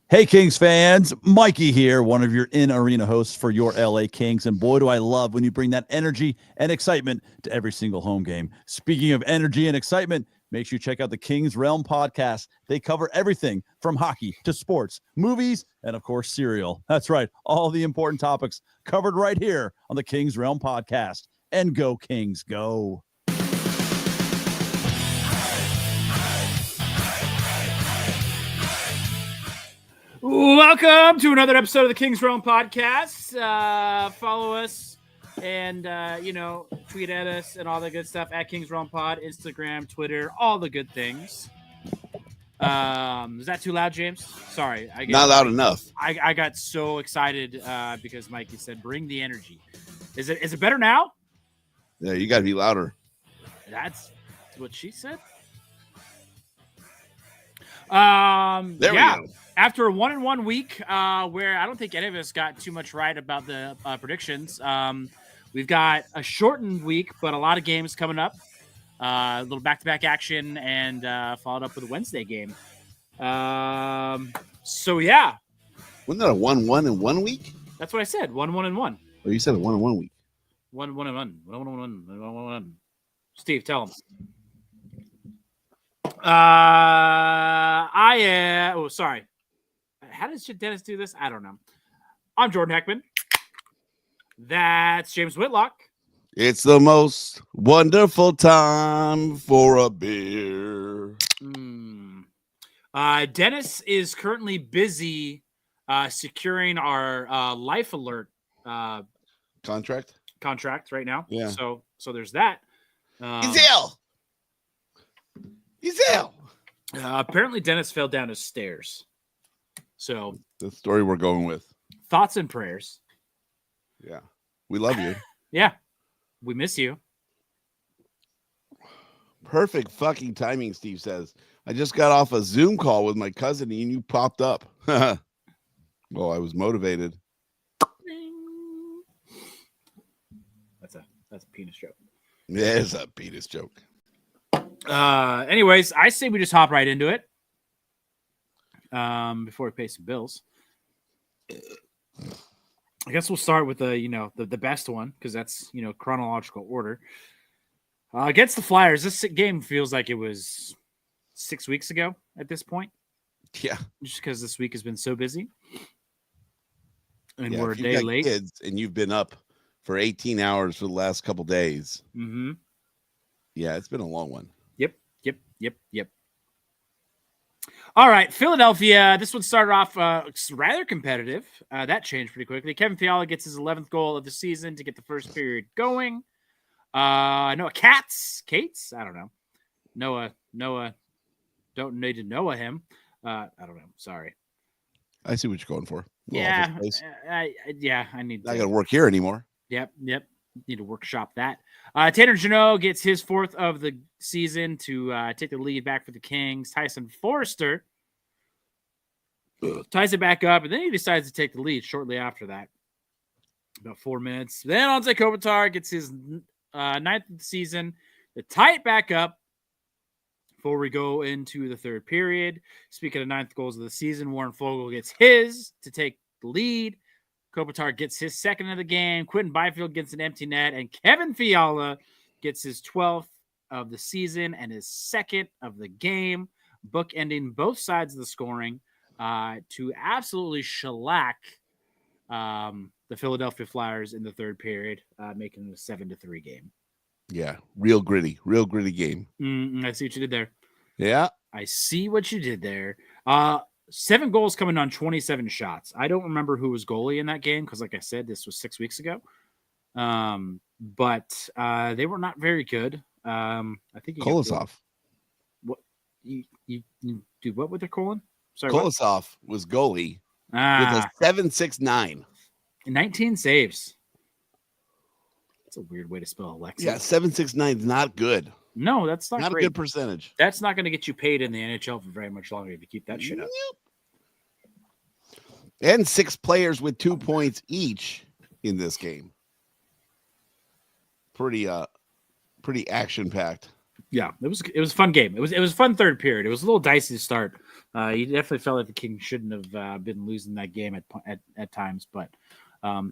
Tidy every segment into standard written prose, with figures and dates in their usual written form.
Hey, Kings fans, Mikey here, one of your in-arena hosts for your LA Kings. And boy, do I love when you bring that energy and excitement to every single home game. Speaking of energy and excitement, make sure you check out the Kings Realm podcast. They cover everything from hockey to sports, movies, and of course, cereal. That's right, all the important topics covered right here on the Kings Realm podcast. And go, Kings, go. Welcome to another episode of the Kings Realm podcast. Follow us and, tweet at us and all the good stuff at Kings Realm Pod, Instagram, Twitter, all the good things. Is that too loud, James? Sorry. Not loud enough. I got so excited because Mikey said, bring the energy. Is it better now? Yeah, you got to be louder. That's what she said. There we go. After a 1-1 week, where I don't think any of us got too much right about the predictions, we've got a shortened week, but a lot of games coming up. A little back-to-back action, and followed up with a Wednesday game. So yeah, Wasn't that a 1-1 in 1 week? that's what I said. 1-1-1. Oh, you said a 1-1 week. 1-1-1. Steve, tell him. Sorry. How does Dennis do this? I don't know. I'm Jordan Heckman. That's James Whitlock. It's the most wonderful time for a beer. Dennis is currently busy securing our Life Alert Contract right now. Yeah. So there's that. Giselle. Apparently, Dennis fell down his stairs. So The story we're going with. thoughts and prayers. Yeah. We love you. Yeah, we miss you. Perfect fucking timing, Steve says. I just got off a Zoom call with my cousin and you popped up. Well, I was motivated. That's a penis joke. Yeah, it's a penis joke. Anyways, I say we just hop right into it. Before we pay some bills. I guess we'll start with the best one, because that's chronological order. Against the Flyers, this game feels like it was 6 weeks ago at this point. Yeah. Just because this week has been so busy. And Yeah, we're a if you've day got late. kids and you've been up for 18 hours for the last couple days. Mm-hmm. Yeah, it's been a long one. Yep. All right, Philadelphia. This one started off rather competitive. That changed pretty quickly. Kevin Fiala gets his 11th goal of the season to get the first period going. Noah Cates. I don't know. Noah. Don't need to know him. I don't know. Sorry. I see what you're going for. Yeah. I need. Not gonna work here anymore. Yep. Need to workshop that. Tanner Jeannot gets his 4th of the season to take the lead back for the Kings. Tyson Forrester ties it back up, and then he decides to take the lead shortly after that. About 4 minutes. Then Anze Kopitar gets his 9th of the season to tie it back up before we go into the third period. Speaking of 9th goals of the season, Warren Fogle gets his to take the lead. Kopitar gets his 2nd of the game. Quentin Byfield gets an empty net. And Kevin Fiala gets his 12th of the season and his 2nd of the game, bookending both sides of the scoring to absolutely shellac the Philadelphia Flyers in the third period, making it a 7-3 game. Yeah, real gritty game. I see what you did there. Yeah. I see what you did there. 7 goals coming on 27 shots. I don't remember who was goalie in that game because, like I said, this was 6 weeks ago. But they were not very good. I think Kolosov. What you do what with their colon? Sorry, Kolosov was goalie with a 7.69. 19 saves. That's a weird way to spell Alexa. Yeah, 7.69 is not good. No, that's not Not great. a good percentage. That's not going to get you paid in the NHL for very much longer if you keep that shit up. And 6 players with 2 points each in this game. Pretty action packed. Yeah, it was a fun game. It was a fun third period. It was a little dicey to start. You definitely felt like the Kings shouldn't have been losing that game at times, but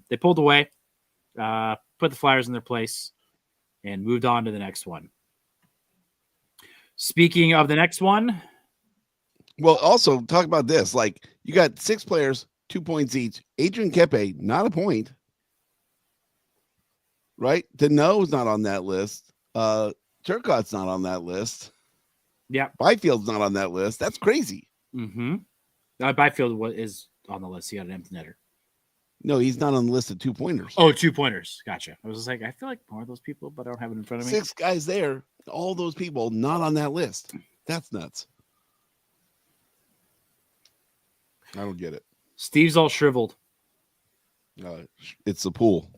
they pulled away, put the Flyers in their place, and moved on to the next one. Speaking of the next one, Well, also talk about this. Like, you got 6 players, 2 points each. Adrian Kepe, not a point. Right? Deneau's not on that list. Turcotte's not on that list. yeah, Byfield's not on that list. That's crazy. mm-hmm. Byfield is on the list. He got an empty netter. No, he's not on the list of 2-pointers. Oh, 2-pointers. Gotcha. I was just like, I feel like more of those people, but I don't have it in front of me. 6 guys there. All those people not on that list. That's nuts. I don't get it. Steve's all shriveled. It's the pool.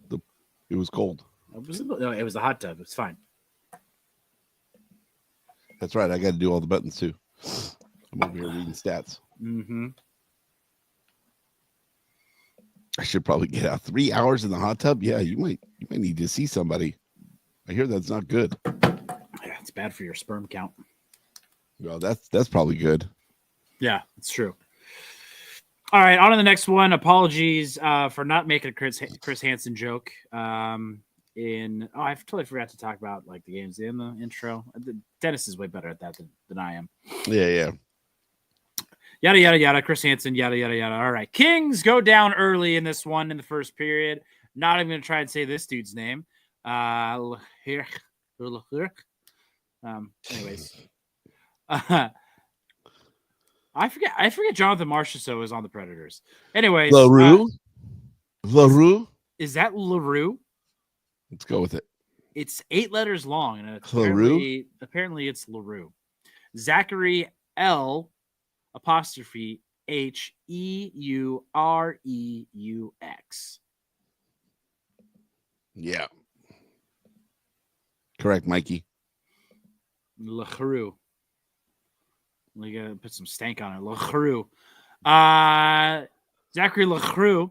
It was cold. It was the hot tub. It's fine. That's right. I got to do all the buttons too. I'm over here reading stats. Mm-hmm. I should probably get out 3 hours in the hot tub. Yeah, you might need to see somebody. I hear that's not good. Yeah, it's bad for your sperm count. Well, that's probably good. Yeah, it's true. All right, on to the next one. Apologies for not making a Chris Hansen joke. I totally forgot to talk about like the games in the intro. Dennis is way better at that than I am. Yeah. Yada yada yada. Chris Hansen. Yada yada yada. All right, Kings go down early in this one in the first period. Not even gonna try and say this dude's name. Anyways. I forget Jonathan Marchessault is on the Predators. Anyways. LaRue? Is that LaRue? Let's go with it. It's 8 letters long, and apparently it's LaRue. Zachary L apostrophe Heureux. Yeah. Correct, Mikey. LaRue. We gotta put some stank on it. LaRue. Zachary LaRue.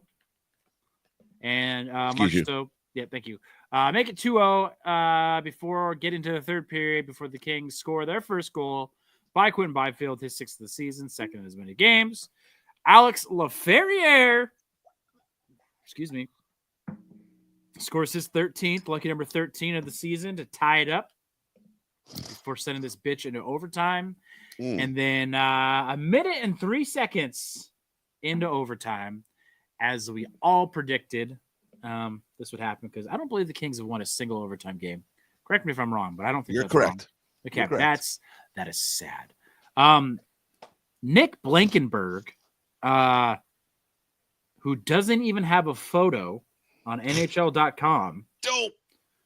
And Marchessault. Yeah, thank you. Make it 2-0 before getting to the third period, before the Kings score their first goal by Quinton Byfield, his 6th of the season, second in as many games. Alex Laferriere, scores his 13th, lucky number 13 of the season to tie it up before sending this bitch into overtime. And then a minute and 3 seconds into overtime, as we all predicted this would happen, because I don't believe the Kings have won a single overtime game. Correct me if I'm wrong, but I don't think you're correct. Wrong. Okay, that is sad. Nick Blankenberg, who doesn't even have a photo on NHL.com,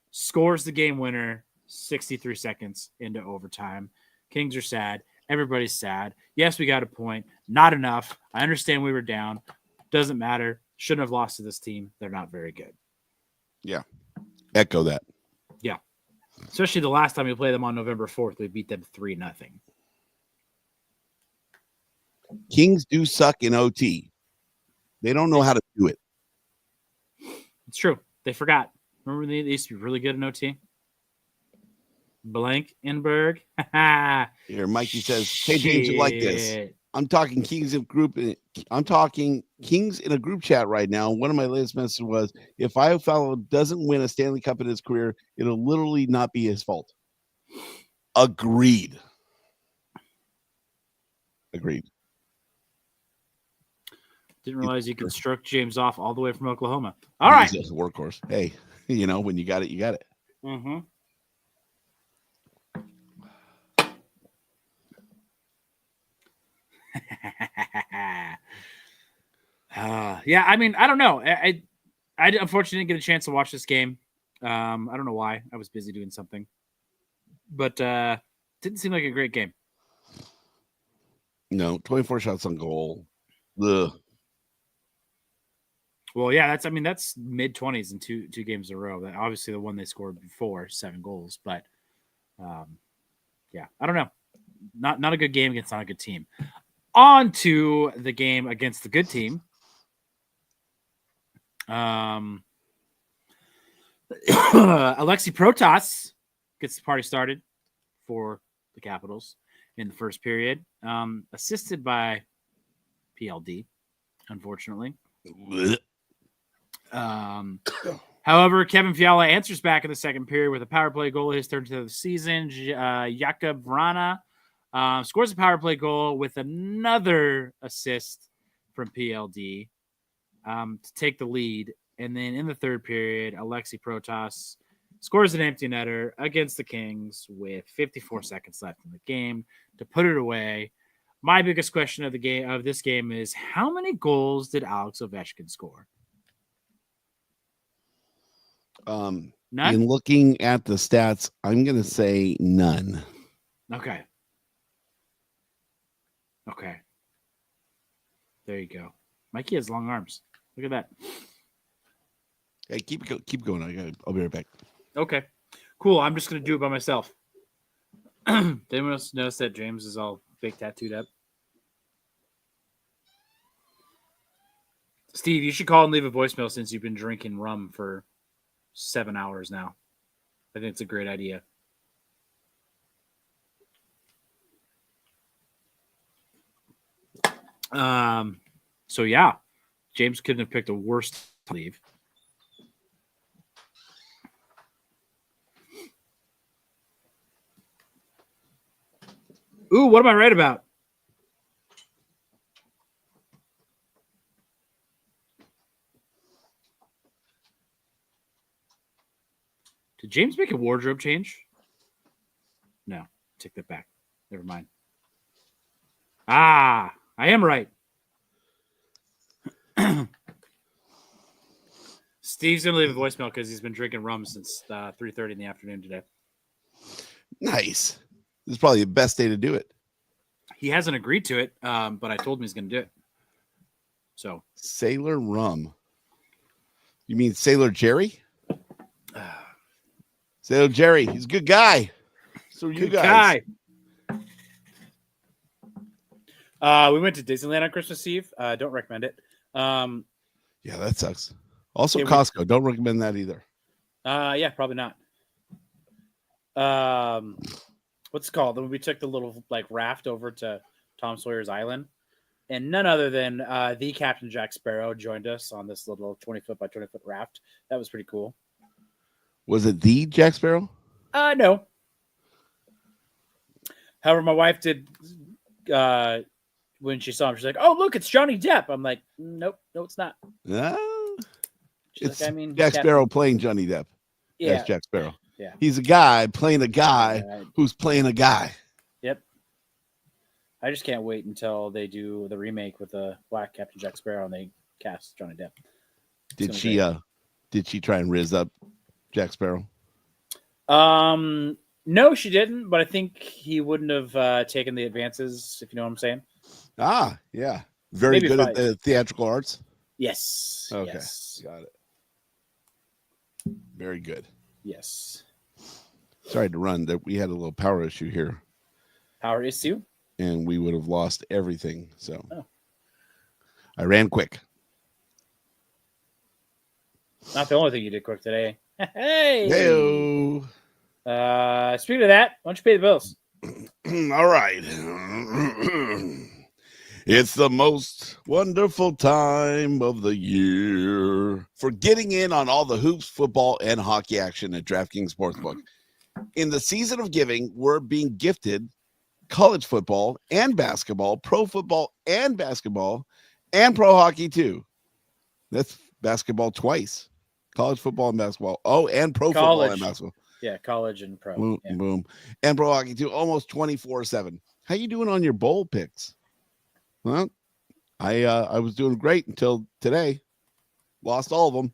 scores the game winner 63 seconds into overtime. Kings are sad. Everybody's sad. Yes, we got a point. Not enough. I understand we were down. Doesn't matter. Shouldn't have lost to this team. They're not very good. Yeah. Echo that. Yeah. Especially the last time we played them on November 4th, we beat them 3-0. Kings do suck in OT. They don't know how to do it. It's true. They forgot. Remember they used to be really good in OT? Blankenberg. Here, Mikey says, hey, James, you like this. I'm talking Kings in a group chat right now. One of my latest messages was, if Iafallo doesn't win a Stanley Cup in his career, it'll literally not be his fault. Agreed. Didn't realize you could stroke James off all the way from Oklahoma. All right. He's a workhorse. Hey, when you got it, you got it. Mm-hmm. Yeah, I mean, I don't know. I unfortunately didn't get a chance to watch this game. I don't know why. I was busy doing something. But didn't seem like a great game. No, 24 shots on goal. Ugh. Well, yeah, that's mid-20s in two games in a row. That obviously the one they scored before, 7 goals. But yeah, I don't know. Not a good game against not a good team. On to the game against the good team. Alexei Protas gets the party started for the Capitals. in the first period, assisted by PLD, unfortunately. However, Kevin Fiala answers back in the second period with a power play goal, his third to the season. Jakub Vrana scores a power play goal with another assist from PLD to take the lead. And then in the third period, Alexi Protas scores an empty netter against the Kings with 54 seconds left in the game to put it away. My biggest question of this game is, how many goals did Alex Ovechkin score? None? None? In looking at the stats, I'm going to say none. Okay. There you go. Mikey has long arms. Look at that. Hey, keep going. I'll be right back. Okay. Cool. I'm just going to do it by myself. Did anyone else notice that James is all fake tattooed up? Steve, you should call and leave a voicemail since you've been drinking rum for 7 hours now. I think it's a great idea. So yeah, James couldn't have picked a worse to leave. Ooh, what am I right about? Did James make a wardrobe change? No, take that back. Never mind. I am right. Steve's going to leave a voicemail because he's been drinking rum since 3:30 in the afternoon today. Nice. This is probably the best day to do it. He hasn't agreed to it, but I told him he's going to do it. So Sailor Rum. You mean Sailor Jerry? Sailor Jerry. He's a good guy. So are you good guys. Guy. We went to Disneyland on Christmas Eve. Don't recommend it. Yeah, that sucks. Also, Yeah, Costco. Don't recommend that either. Yeah, probably not. What's it called? Then we took the little raft over to Tom Sawyer's Island, and none other than the Captain Jack Sparrow joined us on this little 20-foot by 20-foot raft. That was pretty cool. Was it the Jack Sparrow? No. However, my wife did. When she saw him, she's like, "Oh, look, it's Johnny Depp." I'm like, "Nope, no, it's not." It's like, Jack Sparrow playing Johnny Depp. Yeah, as Jack Sparrow. Yeah, he's a guy playing a guy who's playing a guy. Yep. I just can't wait until they do the remake with the Black Captain Jack Sparrow and they cast Johnny Depp. Did she try and riz up Jack Sparrow? No, she didn't. But I think he wouldn't have taken the advances, if you know what I'm saying. Yeah. Very good at the theatrical arts. Yes. Okay. Yes. Got it. Very good. Yes. Sorry to run. That we had a little power issue here. Power issue? And we would have lost everything. So I ran quick. Not the only thing you did quick today. Hey. Hey-o. Speaking of that, why don't you pay the bills? All right. It's the most wonderful time of the year for getting in on all the hoops, football, and hockey action at DraftKings Sportsbook. In the season of giving, we're being gifted college football and basketball, pro football and basketball, and pro hockey too. That's basketball twice. College football and basketball. Oh, and pro football and basketball. Yeah, college and pro. Boom, yeah. boom. And pro hockey too, almost 24/7. How you doing on your bowl picks? Well, I was doing great until today. Lost all of them.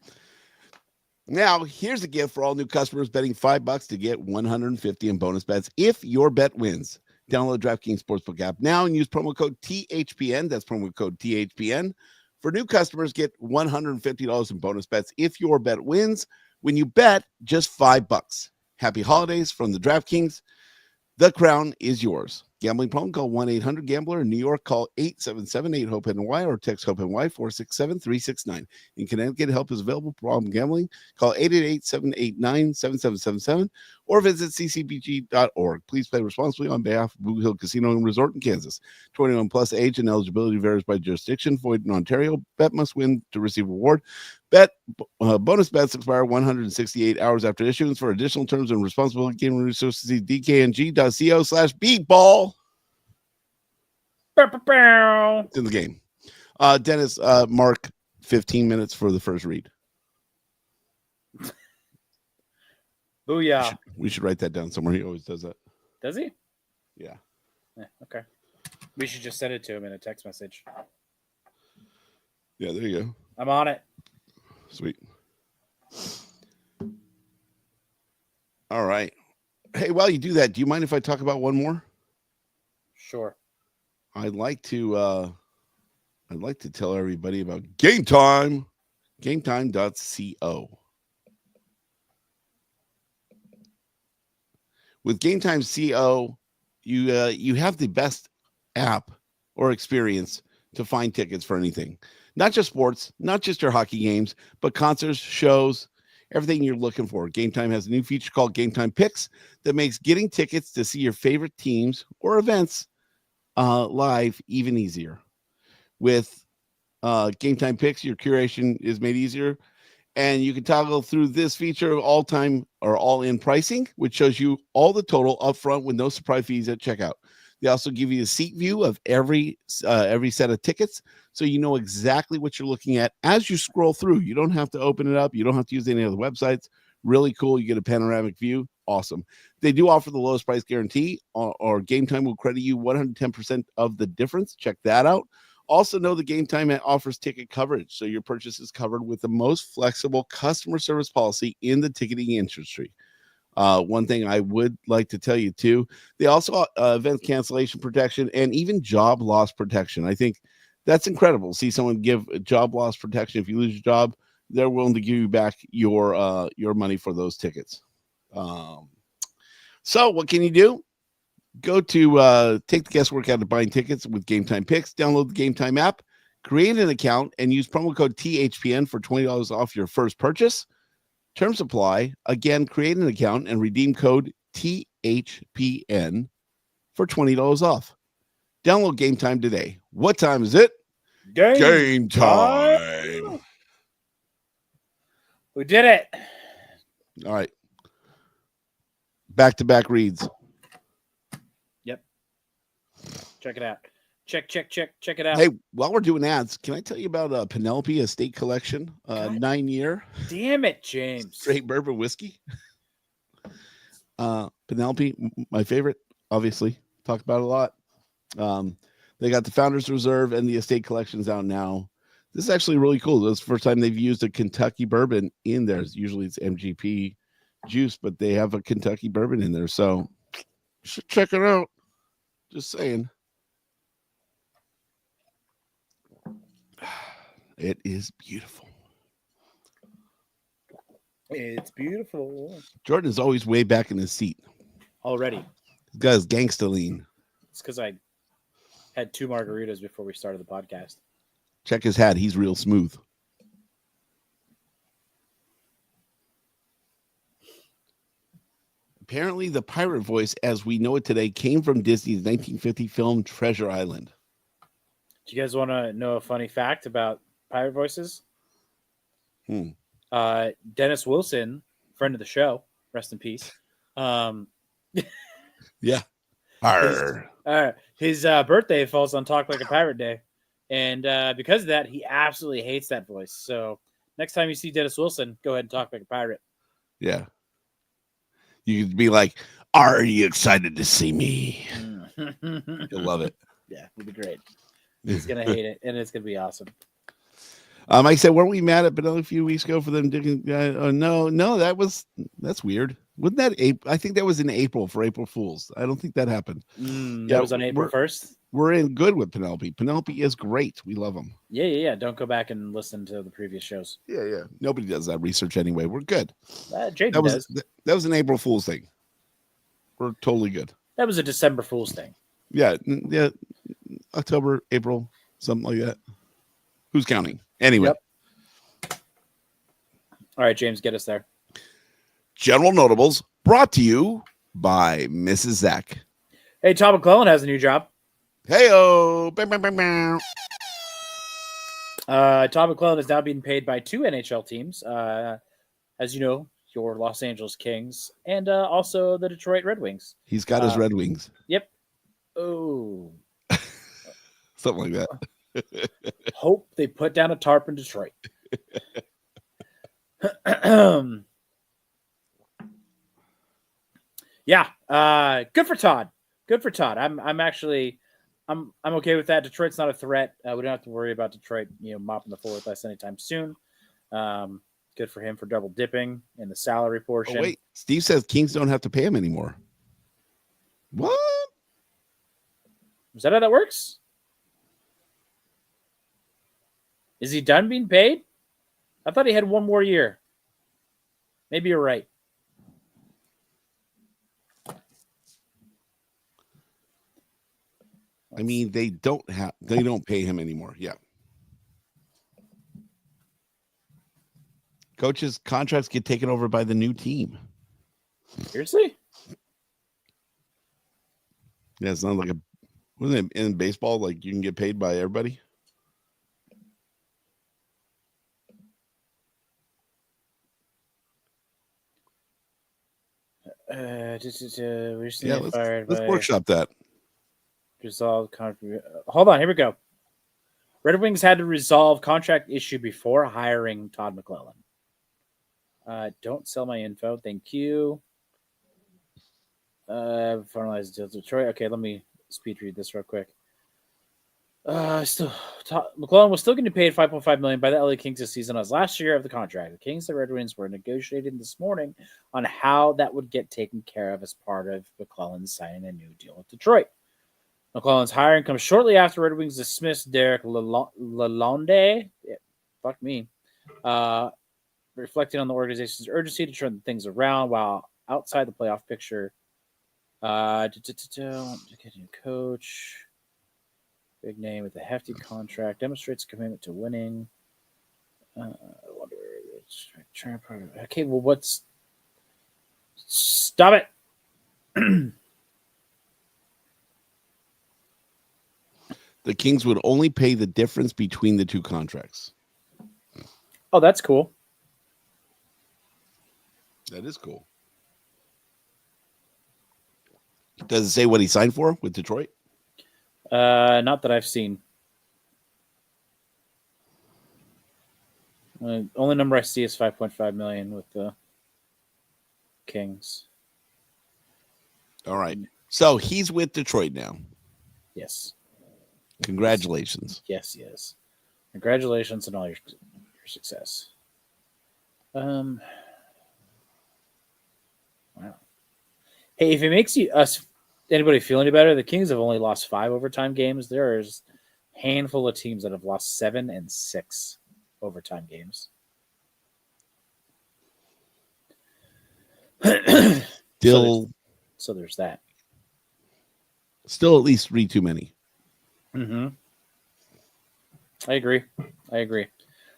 Now, here's a gift for all new customers betting $5 to get $150 in bonus bets if your bet wins. Download the DraftKings Sportsbook app now and use promo code THPN. That's promo code THPN. For new customers, get $150 in bonus bets if your bet wins. When you bet, just $5. Happy holidays from the DraftKings. The crown is yours. Gambling problem? Call 1-800-GAMBLER. In New York, call 877-8-HOPE-NY or text HOPE-NY 467-369. In Connecticut, help is available. Problem gambling? Call 888-789-7777 or visit ccbg.org. Please play responsibly on behalf of Blue Hill Casino and Resort in Kansas. 21 plus age and eligibility varies by jurisdiction. Void in Ontario. Bet must win to receive reward. Bonus bets expire 168 hours after issuance. For additional terms and responsibility gaming resources, see dkng.co/beatball. It's in the game. Dennis, mark 15 minutes for the first read. Booyah. We should write that down somewhere. He always does that. Does he? Yeah. Okay. We should just send it to him in a text message. Yeah, there you go. I'm on it. Sweet. All right. Hey, while you do that, do you mind if I talk about one more? Sure. I'd like to tell everybody about Game Time. GameTime.co. With Game Time CO, you have the best app or experience to find tickets for anything. Not just sports, not just your hockey games, but concerts, shows, everything you're looking for. Game Time has a new feature called Game Time Picks that makes getting tickets to see your favorite teams or events live even easier. With Game Time Picks, your curation is made easier, and you can toggle through this feature of all-time or all-in pricing, which shows you all the total upfront with no surprise fees at checkout. They also give you a seat view of every set of tickets, so you know exactly what you're looking at as you scroll through. You don't have to open it up. You don't have to use any other websites. Really cool. You get a panoramic view. Awesome. They do offer the lowest price guarantee, or Game Time will credit you 110% of the difference. Check that out. Also know the Game Time offers ticket coverage, so your purchase is covered with the most flexible customer service policy in the ticketing industry. One thing I would like to tell you too, they also event cancellation protection and even job loss protection. I think that's incredible. See someone give job loss protection. If you lose your job, they're willing to give you back your money for those tickets. So what can you do? Go to take the guesswork out of buying tickets with Game Time Picks. Download the Game Time app, create an account, and use promo code THPN for $20 off your first purchase. Terms apply. Again, create an account and redeem code THPN for $20 off. Download Game Time today. What time is it? Game time. We did it. All right. Back-to-back reads. Yep. Check it out. Check it out. Hey, while we're doing ads, can I tell you about Penelope Estate Collection, 9-year? Damn it, James. Straight bourbon whiskey. Penelope, my favorite, obviously. Talk about it a lot. They got the Founders Reserve and the Estate Collections out now. This is actually really cool. This is the first time they've used a Kentucky bourbon in there. Usually it's MGP juice, but they have a Kentucky bourbon in there. So you should check it out. Just saying. It is beautiful. It's beautiful. Jordan is always way back in his seat. Already. He's got his gangsta lean. It's because I had 2 margaritas before we started the podcast. Check his hat. He's real smooth. Apparently, the pirate voice, as we know it today, came from Disney's 1950 film Treasure Island. Do you guys want to know a funny fact about pirate voices? Dennis Wilson, friend of the show, rest in peace. Yeah. His birthday falls on Talk Like a Pirate Day. And because of that, he absolutely hates that voice. So next time you see Dennis Wilson, go ahead and talk like a pirate. Yeah. You could be like, are you excited to see me? You'll love it. Yeah, it'll be great. He's going to hate it, and it's going to be awesome. Like I said, weren't we mad at Benelli a few weeks ago for them digging? No, that's weird. Wasn't that April? I think that was in April for April Fools. I don't think that happened. That was on April 1st. We're in good with Penelope. Penelope is great. We love them. Yeah. Don't go back and listen to the previous shows. Yeah. Nobody does that research anyway. We're good. Jaden does. That was an April Fool's thing. We're totally good. That was a December Fool's thing. Yeah, October, April, something like that. Who's counting? Anyway, Yep. All right, James, get us there. General Notables brought to you by Mrs. Zach. Hey, Todd McClellan has a new job. Hey-oh. Todd McClellan is now being paid by 2 NHL teams. As you know, your Los Angeles Kings and also the Detroit Red Wings. He's got his Red Wings. Yep. Oh. Something like that. Hope they put down a tarp in Detroit. Yeah. Good for Todd. Good for Todd. I'm okay with that. Detroit's not a threat. We don't have to worry about Detroit, mopping the floor with us anytime soon. Good for him for double dipping in the salary portion. Oh, wait, Steve says Kings don't have to pay him anymore. What? Is that how that works? Is he done being paid? I thought he had one more year. Maybe you're right. I mean, they don't pay him anymore. Yeah. Coaches' contracts get taken over by the new team. Seriously? Yeah, it's not like wasn't it in baseball, like you can get paid by everybody? Recently fired let's by workshop that. resolved hold on, here we go. Red Wings had to resolve contract issue before hiring Todd McClellan. Don't sell my info. Thank you. Finalized deal with Detroit. Okay, let me speed read this real quick. McClellan was still getting paid $5.5 million by the LA Kings this season as last year of the contract. The Kings and Red Wings were negotiating this morning on how that would get taken care of as part of McClellan signing a new deal with Detroit. McClellan's hiring comes shortly after Red Wings dismissed Derek Lalonde. Yeah, fuck me. Reflecting on the organization's urgency to turn things around while outside the playoff picture. Get a new coach. Big name with a hefty contract. Demonstrates commitment to winning. Okay, well, what's... Stop it! The Kings would only pay the difference between the two contracts. Oh, that's cool. That is cool. Does it say what he signed for with Detroit? Not that I've seen. Only number I see is $5.5 million with the Kings. All right. So he's with Detroit now. Yes. Congratulations. Yes, yes. Congratulations on all your success. Wow. Hey, if it makes anybody feel any better, the Kings have only lost 5 overtime games. There's a handful of teams that have lost 7 and 6 overtime games. Still, so there's that. Still at least 3 too many. Mm-hmm. I agree.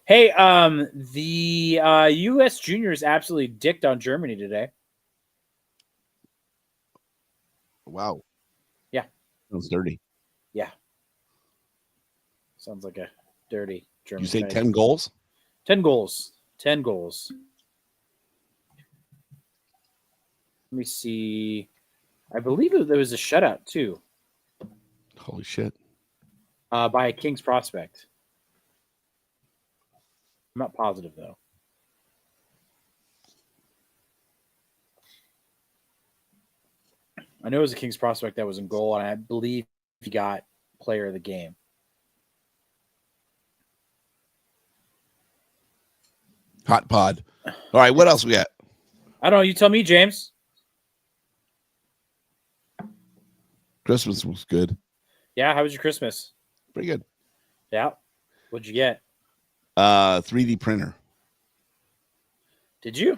Hey, the U.S. juniors absolutely dicked on Germany today. Wow. Yeah. Sounds dirty. Yeah. Sounds like a dirty German. You say 10 goals? 10 goals. 10 goals. Let me see. I believe there was a shutout, too. Holy shit. By a Kings prospect. I'm not positive, though. I know it was a Kings prospect that was in goal, and I believe he got player of the game. Hot pod. All right, what else we got? I don't know. You tell me, James. Christmas was good. Yeah, how was your Christmas? Pretty good. Yeah. What'd you get? 3D printer. Did you?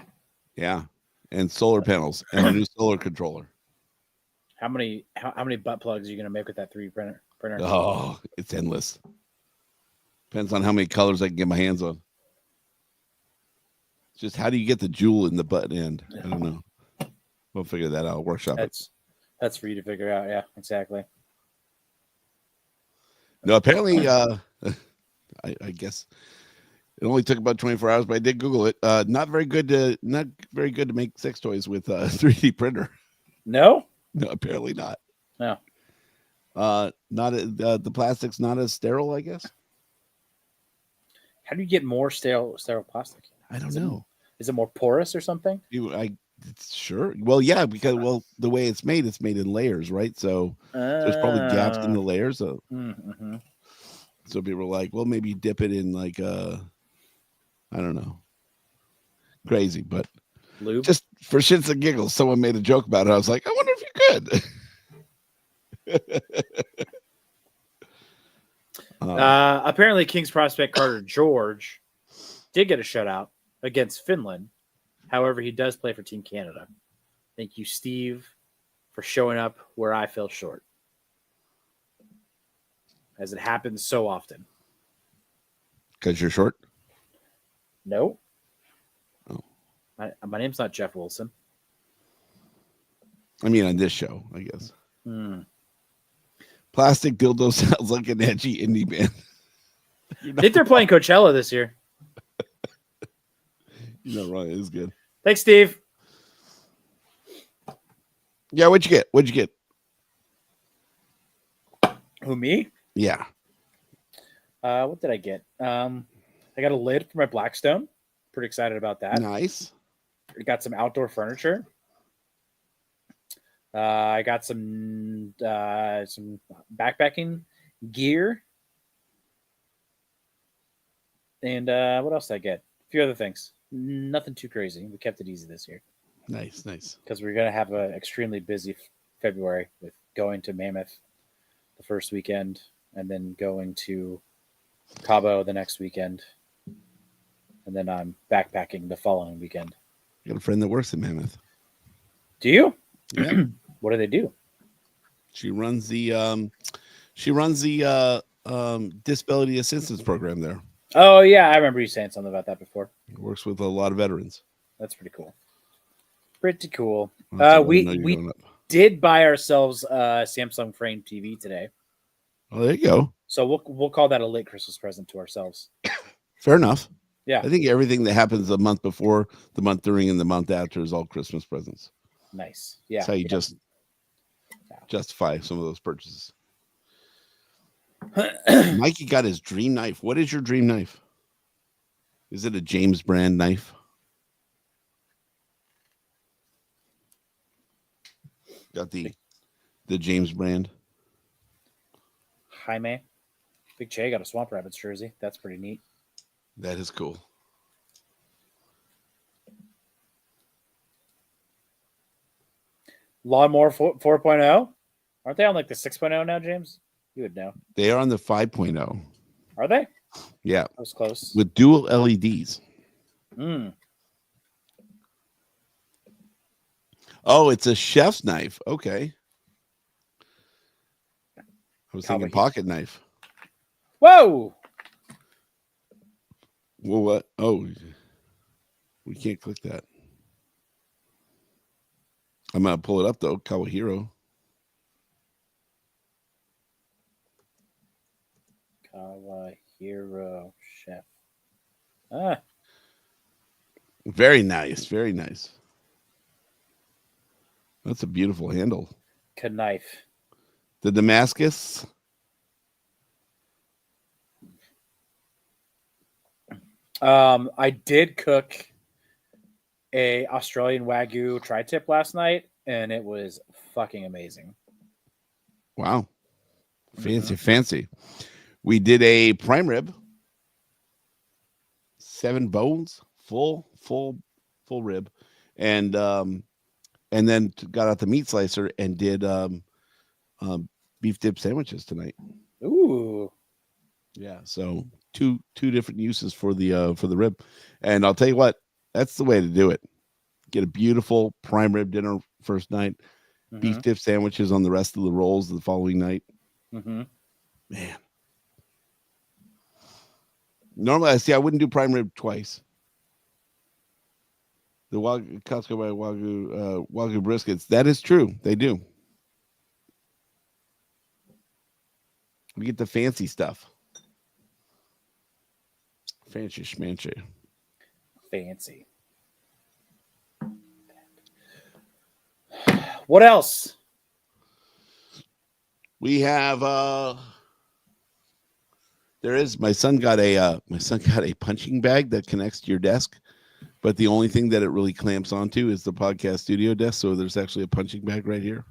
Yeah. And solar panels and a new solar controller. How many butt plugs are you gonna make with that 3D printer? Oh, it's endless. Depends on how many colors I can get my hands on. It's just how do you get the jewel in the butt end? I don't know. We'll figure that out. Workshop it. That's for you to figure out. Yeah, exactly. No, apparently, I guess it only took about 24 hours, but I did Google it. Not very good to make sex toys with a 3D printer. No, apparently not. No. Not the plastic's not as sterile, I guess. How do you get more sterile plastic? I don't know. Is it more porous or something? Sure. Well, yeah, because the way it's made in layers, right? So there's probably gaps in the layers. So, so people are like, well, maybe you dip it in like I don't know, crazy, but lube. Just for shits and giggles, someone made a joke about it. I was like, I wonder if you could. Apparently, Kings prospect Carter George did get a shutout against Finland. However, he does play for Team Canada. Thank you, Steve, for showing up where I fell short, as it happens so often. Because you're short? No. Oh. My name's not Jeff Wilson. I mean, on this show, I guess. Plastic Dildo sounds like an edgy indie band. I think they're playing Coachella this year. You're not wrong. It is good. Thanks, Steve. Yeah, what'd you get? Who, me? Yeah. What did I get? I got a lid for my Blackstone. Pretty excited about that. Nice. I got some outdoor furniture. I got some backpacking gear. And what else did I get? A few other things. Nothing too crazy. We kept it easy this year. Nice. Because we're going to have an extremely busy February with going to Mammoth the first weekend and then going to Cabo the next weekend. And then I'm backpacking the following weekend. I got a friend that works at Mammoth. Do you? Yeah. What do they do? She runs the disability assistance program there. Oh, yeah. I remember you saying something about that before. Works with a lot of veterans. That's pretty cool. Pretty cool. Well, We did buy ourselves a Samsung Frame TV today. Oh, there you go. So we'll call that a late Christmas present to ourselves. Fair enough. Yeah. I think everything that happens the month before, the month during, and the month after is all Christmas presents. Nice. Yeah. That's how you just justify some of those purchases. Mikey got his dream knife. What is your dream knife? Is it a James brand knife? Got the James brand. Jaime. Big Che got a Swamp Rabbits jersey. That's pretty neat. That is cool. Lawnmower 4.0? Aren't they on like the 6.0 now, James? You would know. They are on the 5.0. Are they? Yeah. That was close. With dual LEDs. Oh, it's a chef's knife. Okay. I was thinking pocket knife. Whoa! Well, what? Oh, we can't click that. I'm going to pull it up, though. Kawahiro. Kawahiro chef. Ah. Very nice. Very nice. That's a beautiful handle. Knife. The Damascus. I did cook a Australian Wagyu tri-tip last night, and it was fucking amazing. Wow. Fancy. We did a prime rib. 7 bones, full rib. And then got out the meat slicer and did beef dip sandwiches tonight. Ooh. Yeah, so two different uses for the rib. And I'll tell you what, that's the way to do it. Get a beautiful prime rib dinner first night, beef dip sandwiches on the rest of the rolls the following night. Mm-hmm. Man. Normally, I wouldn't do prime rib twice. The Costco by Wagyu briskets. That is true. They do. We get the fancy stuff. Fancy schmancy. Fancy. What else? We have there is my son got a punching bag that connects to your desk, but the only thing that it really clamps onto is the podcast studio desk. So there's actually a punching bag right here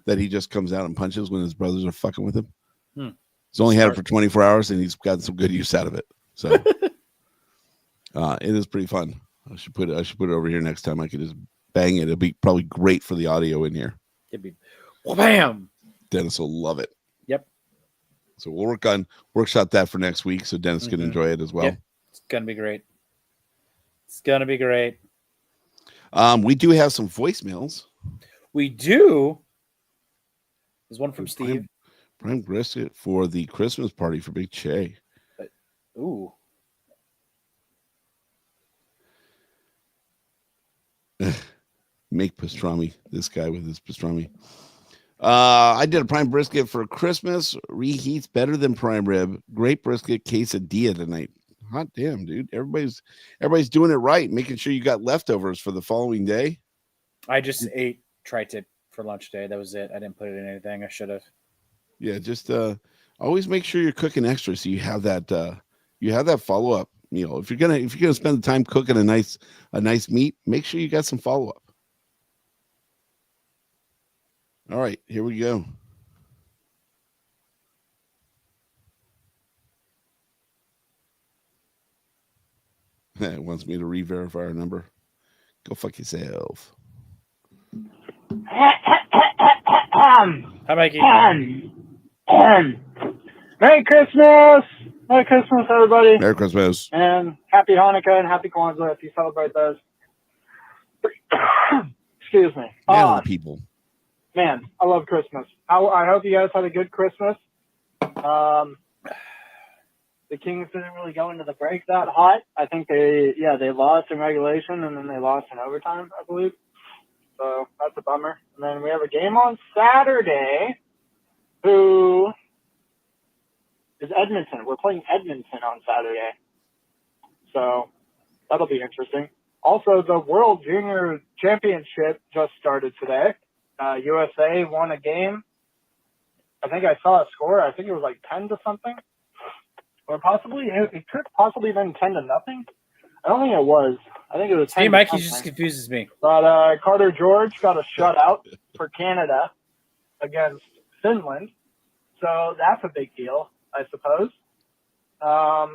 that he just comes out and punches when his brothers are fucking with him. He's only had it for 24 hours and he's gotten some good use out of it. So it is pretty fun. I should put it over here next time. I could just bang it. It'll be probably great for the audio in here. It'd be wham. Dennis will love it. Yep. So we'll workshop that for next week so Dennis can enjoy it as well. Yep. It's gonna be great. It's gonna be great. We do have some voicemails. We do. There's one from Steve. Prime brisket for the Christmas party for Big Che. Ooh. Make pastrami. This guy with his pastrami. I did a prime brisket for Christmas. Reheats better than prime rib. Great brisket quesadilla tonight. Hot damn, dude. Everybody's doing it right, making sure you got leftovers for the following day. I just ate tri-tip for lunch today. That was it. I didn't put it in anything. I should have. Yeah, just always make sure you're cooking extra so you have that follow-up meal. If you're gonna spend the time cooking a nice meat, make sure you got some follow-up. All right, here we go. It wants me to re-verify our number. Go fuck yourself. Hi, Mikey. Merry Christmas! Merry Christmas, everybody. Merry Christmas. And happy Hanukkah and happy Kwanzaa if you celebrate those. Excuse me. Man, people. Man, I love Christmas. I hope you guys had a good Christmas. The Kings didn't really go into the break that hot. I think they lost in regulation and then they lost in overtime, I believe. So that's a bummer. And then we have a game on Saturday. Who is Edmonton? We're playing Edmonton on Saturday. So that'll be interesting. Also, the World Junior Championship just started today. USA won a game. I think I saw a score. I think it was like 10 to something. Or possibly, it could possibly been 10 to nothing. I don't think it was. I think it was 10 Hey, to Mikey something. just confuses me. But Carter George got a shutout for Canada against Finland. So that's a big deal, I suppose. I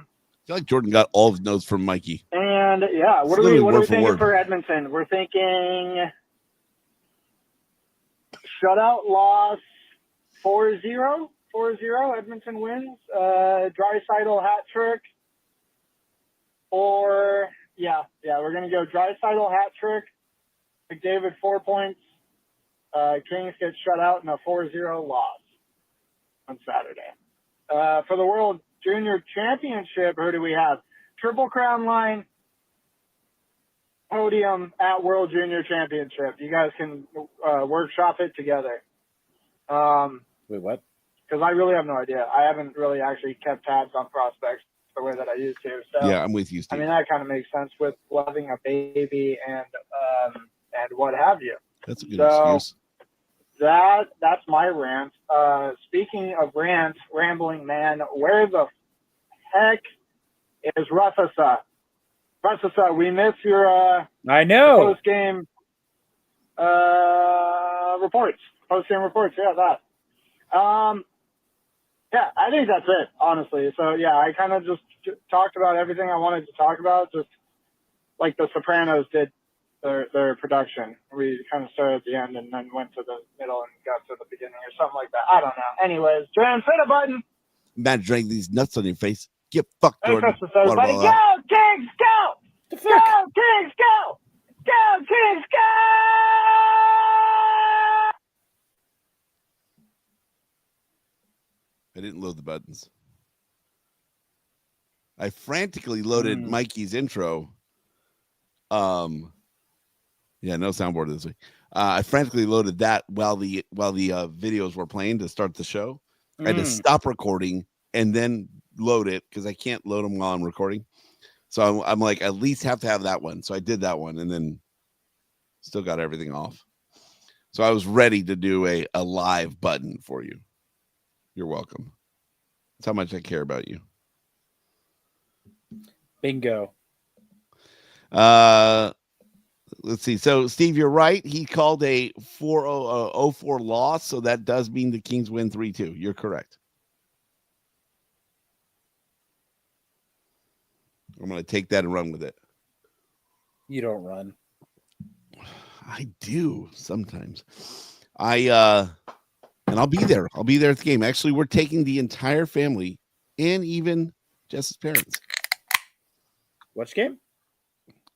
feel like Jordan got all of his notes from Mikey. And yeah, what are we thinking for Edmonton? We're thinking shutout loss 4-0. 4-0. Edmonton wins. Draisaitl hat trick. Or we're gonna go Draisaitl hat trick. McDavid 4 points. Kings get shut out in a 4-0 loss on Saturday. For the World Junior Championship, who do we have? Triple Crown line podium at World Junior Championship. You guys can workshop it together. Wait, what? Because I really have no idea. I haven't really actually kept tabs on prospects the way that I used to. So Yeah, I'm with you, Steve. I mean, that kind of makes sense with loving a baby and what have you. That's a good excuse. That's my rant. Speaking of rants, rambling man, where the heck is Rufasa? Rufasa, we miss your I know. post-game reports. Post-game reports, yeah, that. Yeah, I think that's it, honestly. So, yeah, I kind of just talked about everything I wanted to talk about, just like The Sopranos did their production. We kind of started at the end and then went to the middle and got to the beginning or something like that. I don't know. Anyways, Jordan, hit a button. Matt drank these nuts on your face. Get fucked, Merry Jordan. Christmas, everybody. Go, Kings, go! The Go, fuck? Kings, go! Go, Kings, go! I didn't load the buttons. I frantically loaded Mikey's intro. Yeah, no soundboard this week. I frantically loaded that while the videos were playing to start the show. I had to stop recording and then load it because I can't load them while I'm recording. So I'm like, at least have to have that one. So I did that one and then still got everything off. So I was ready to do a live button for you. You're welcome. That's how much I care about you. Bingo. Let's see. So, Steve, you're right. He called a 4-0-4 loss, so that does mean the Kings win 3-2. You're correct. I'm going to take that and run with it. You don't run. I do sometimes. And I'll be there. I'll be there at the game. Actually, we're taking the entire family and even Jess's parents. Which game?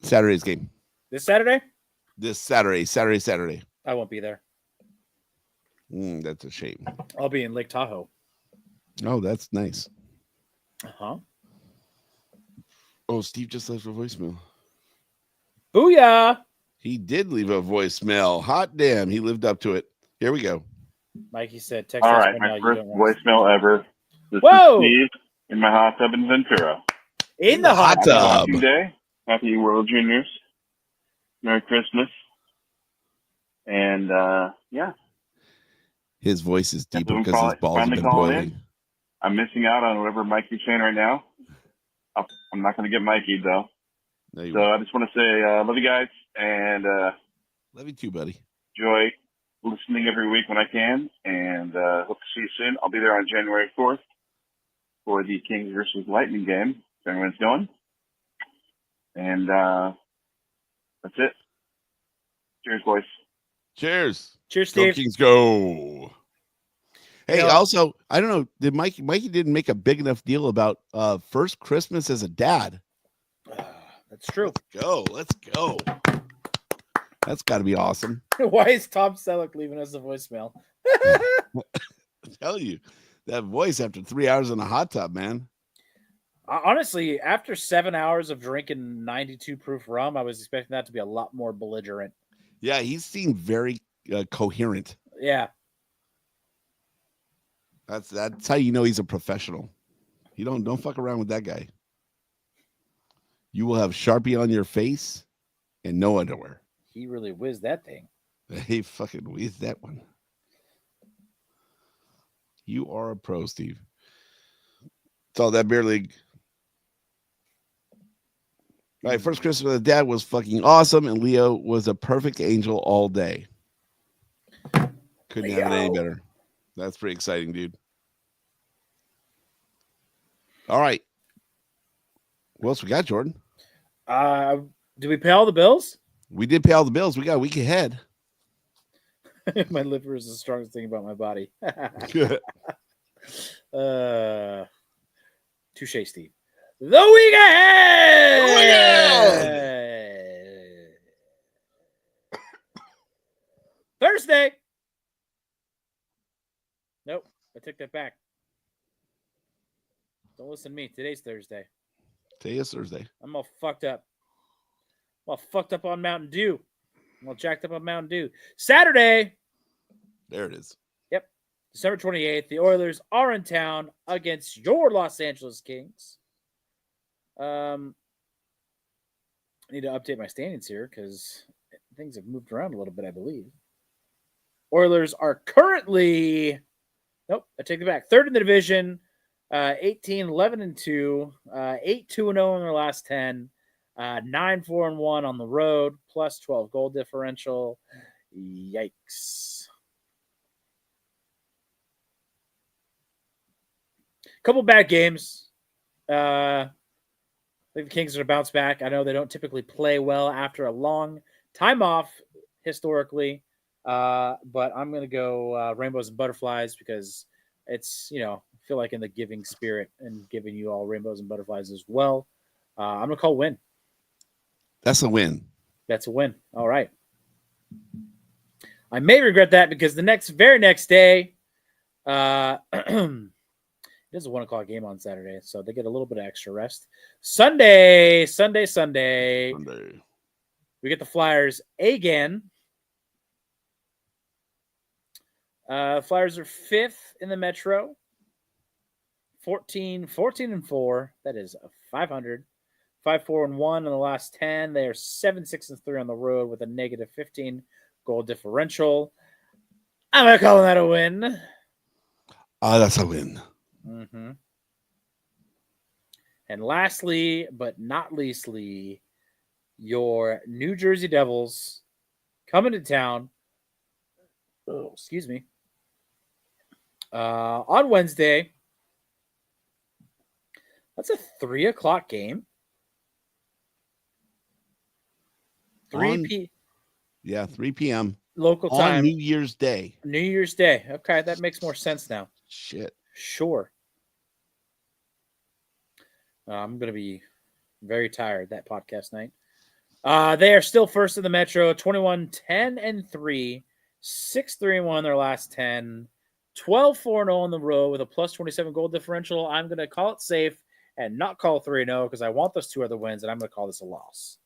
Saturday's game. This Saturday? This Saturday. I won't be there. That's a shame. I'll be in Lake Tahoe. Oh, that's nice. Uh-huh. Oh, Steve just left a voicemail. Booyah! He did leave a voicemail. Hot damn. He lived up to it. Here we go. Mikey said, text All us right, when my you first don't want voicemail ever. This Whoa! is Steve in my hot tub in Ventura. in the hot Happy tub. Boxing Day. Happy World Juniors. Merry Christmas. And, yeah. His voice is deeper Everyone because his balls have finally been calling boiling. in. I'm missing out on whatever Mikey's saying right now. I'm not going to get Mikey, though. No, you So I just want to say, love you guys, and love you too, buddy. enjoy listening every week when I can, and hope to see you soon. I'll be there on January 4th for the Kings versus Lightning game, if anyone's going. And that's it. Cheers, boys. Cheers. Cheers, Go Steve. Kings, go. Hey, Yeah. also, I don't know, did Mikey didn't make a big enough deal about first Christmas as a dad. That's true. Let's go. That's got to be awesome. Why is Tom Selleck leaving us a voicemail? I tell you, that voice after 3 hours in a hot tub, man. Honestly, after 7 hours of drinking 92 proof rum, I was expecting that to be a lot more belligerent. Yeah, he seemed very coherent. Yeah. That's how you know he's a professional. You don't fuck around with that guy. You will have Sharpie on your face and no underwear. He really whizzed that thing. Hey, fucking whiz that one. You are a pro, Steve. It's all that beer league. All right, first Christmas with dad was fucking awesome, and Leo was a perfect angel all day. Couldn't have it any better. That's pretty exciting, dude. All right. What else we got, Jordan? Did we pay all the bills? We did pay all the bills. We got a week ahead. My liver is the strongest thing about my body. Touche, Steve. The week ahead! Thursday. Nope, I took that back. Don't listen to me. Today's Thursday. Today is Thursday. I'm all fucked up. I'm all fucked up on Mountain Dew. I'm all jacked up on Mountain Dew. Saturday. There it is. Yep. December 28th. The Oilers are in town against your Los Angeles Kings. I need to update my standings here because things have moved around a little bit, I believe. Oilers are currently, nope, I take it back. Third in the division, 18-11-2, 8-2-0 in their last 10, 9-4-1 on the road, plus 12 goal differential. Yikes. Couple bad games. I think the Kings are going to bounce back. I know they don't typically play well after a long time off historically, but I'm going to go Rainbows and Butterflies because it's, I feel like in the giving spirit and giving you all Rainbows and Butterflies as well. I'm going to call win. That's a win. That's a win. All right. I may regret that because the very next day, It is a 1 o'clock game on Saturday, so they get a little bit of extra rest. Sunday. Sunday. We get the Flyers again. Flyers are 5th in the Metro. 14-4. That is 500. 5-4-1 in the last 10. They are 7-6-3 on the road with a negative 15 goal differential. I'm not calling that a win. That's a win. Mm-hmm. And lastly, but not leastly, your New Jersey Devils coming to town. Oh, excuse me. On Wednesday. That's a 3 o'clock game. 3 p.m. local on time. New Year's Day. New Year's Day. Okay, that makes more sense now. Shit. Sure. I'm going to be very tired that podcast night. They are still first in the Metro, 21-10-3, 6-3-1 their last 10, 12-4-0 on the road with a plus 27 goal differential. I'm going to call it safe and not call 3-0 because I want those 2 other wins, and I'm going to call this a loss.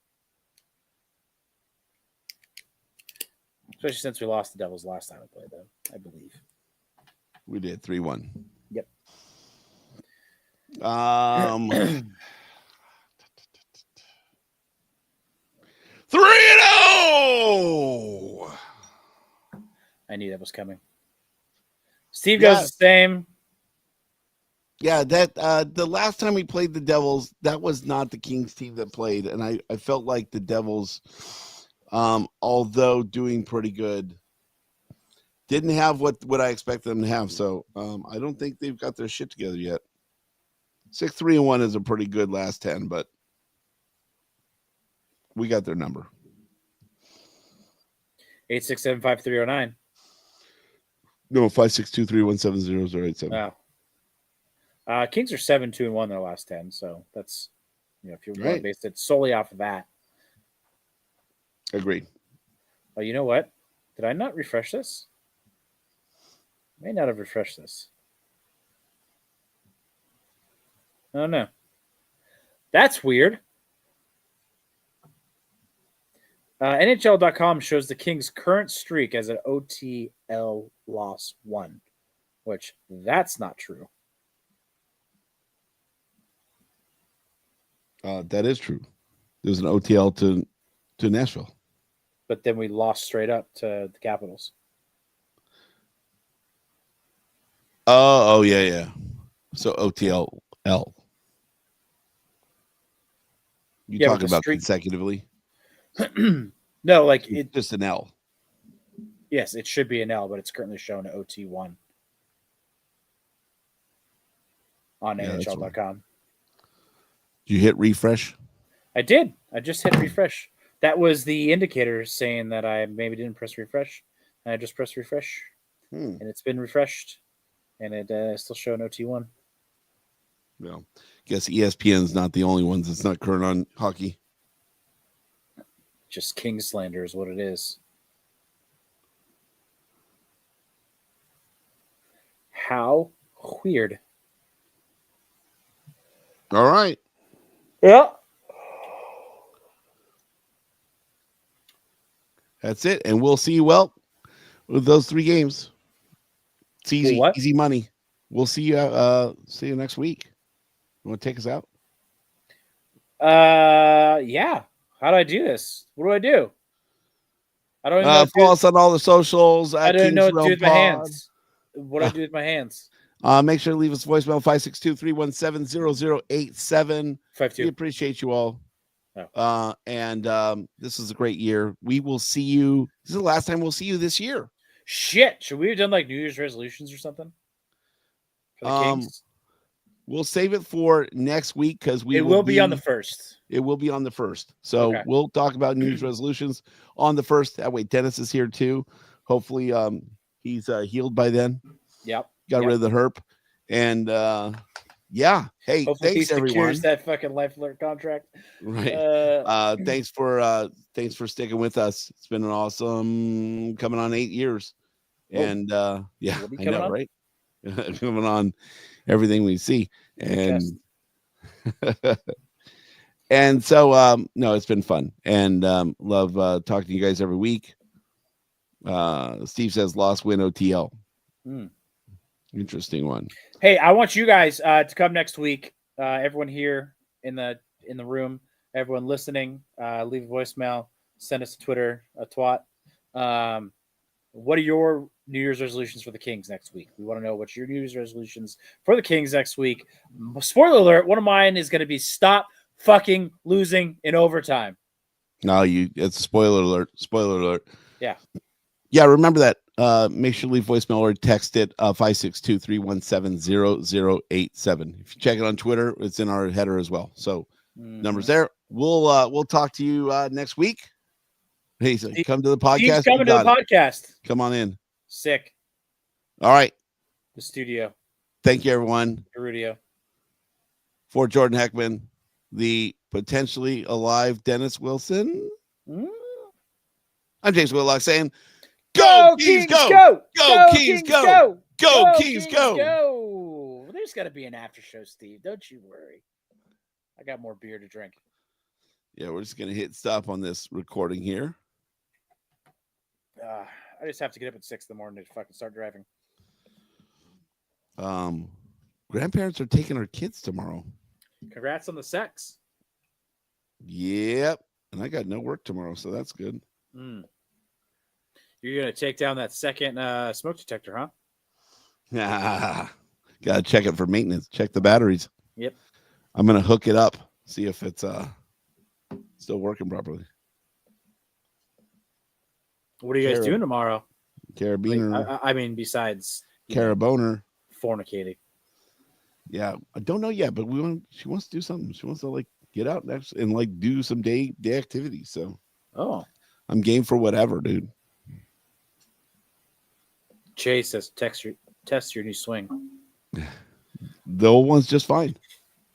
Especially since we lost the Devils last time we played them, I believe. We did 3-1. Yep. 3-0. I knew that was coming. Steve goes the same. Yeah, that the last time we played the Devils, that was not the Kings team that played, and I felt like the Devils, although doing pretty good, didn't have what I expected them to have. So I don't think they've got their shit together yet. 6-3-1 is a pretty good last 10, but we got their number. 867-5309. No, 562-317-0087. Wow. Kings are 7-2-1 their last 10, so that's, if you want to Right. base it solely off of that. Agreed. Oh, you know what? Did I not refresh this? May not have refreshed this. Oh no. That's weird. NHL.com shows the Kings' current streak as an OTL loss 1, which that's not true. That is true. There was an OTL to Nashville. But then we lost straight up to the Capitals. Oh yeah. So OTL. You talking about consecutively? No, like it's just an L. Yes, it should be an L, but it's currently shown OT1 on NHL.com. Did you hit refresh? I did. I just hit refresh. That was the indicator saying that I maybe didn't press refresh. And I just pressed refresh, and it's been refreshed, and it still showing OT1. Well, guess ESPN's not the only ones that's not current on hockey. Just King slander is what it is. How weird. All right. Yeah. That's it. And we'll see you with those 3 games. It's easy, easy money. We'll see you next week. You want to take us out? Yeah. How do I do this? What do I do? I don't even know. Follow us on all the socials. I don't know what to do with my hands. What do I do with my hands? Make sure to leave us a voicemail 562-317-0087. 52. We appreciate you all. Oh. And this is a great year. We will see you. This is the last time we'll see you this year. Shit. Should we have done like New Year's resolutions or something? For the Kings? We'll save it for next week because it will be on the 1st. It will be on the 1st. So we'll talk about New Year's resolutions on the 1st. That way, Dennis is here too. Hopefully, he's healed by then. Yep. Got rid of the herp. And yeah. Hey, hopefully thanks everyone. That fucking Life Alert contract. Right. Thanks for sticking with us. It's been an awesome coming on 8 years. And yeah, I know, right? Coming on. everything we see. And chest. and so no, it's been fun, and love talking to you guys every week. Steve says lost win OTL. Interesting one. Hey, I want you guys to come next week. Everyone here in the room, everyone listening, leave a voicemail, send us a Twitter, a twat. What are your New Year's resolutions for the Kings next week? We want to know what's your New Year's resolutions for the Kings next week. Spoiler alert, one of mine is going to be stop fucking losing in overtime. No, it's a spoiler alert. Spoiler alert. Yeah. Yeah, remember that. Make sure to leave voicemail or text it 562-317-0087. If you check it on Twitter, it's in our header as well. So numbers there. We'll talk to you next week. Hey, so come to the podcast. He's coming to the podcast. Come on in. Sick. All right. The studio. Thank you, everyone. Rudio. For Jordan Heckman, the potentially alive Dennis Wilson. I'm James Whitlock saying, Go Kings, go! Go Kings, go! Go Kings, go! There's got to be an after show, Steve. Don't you worry. I got more beer to drink. Yeah, we're just going to hit stop on this recording here. I just have to get up at 6 in the morning to fucking start driving. Grandparents are taking our kids tomorrow. Congrats on the sex. Yep. And I got no work tomorrow, so that's good. You're going to take down that second smoke detector, huh? Got to check it for maintenance. Check the batteries. Yep. I'm going to hook it up, see if it's still working properly. What are you guys doing tomorrow? Carabiner. I mean, besides Caraboner. Fornicating. Yeah, I don't know yet, but she wants to do something. She wants to like get out and like do some day activities. So I'm game for whatever, dude. Chase says test your new swing. The old one's just fine.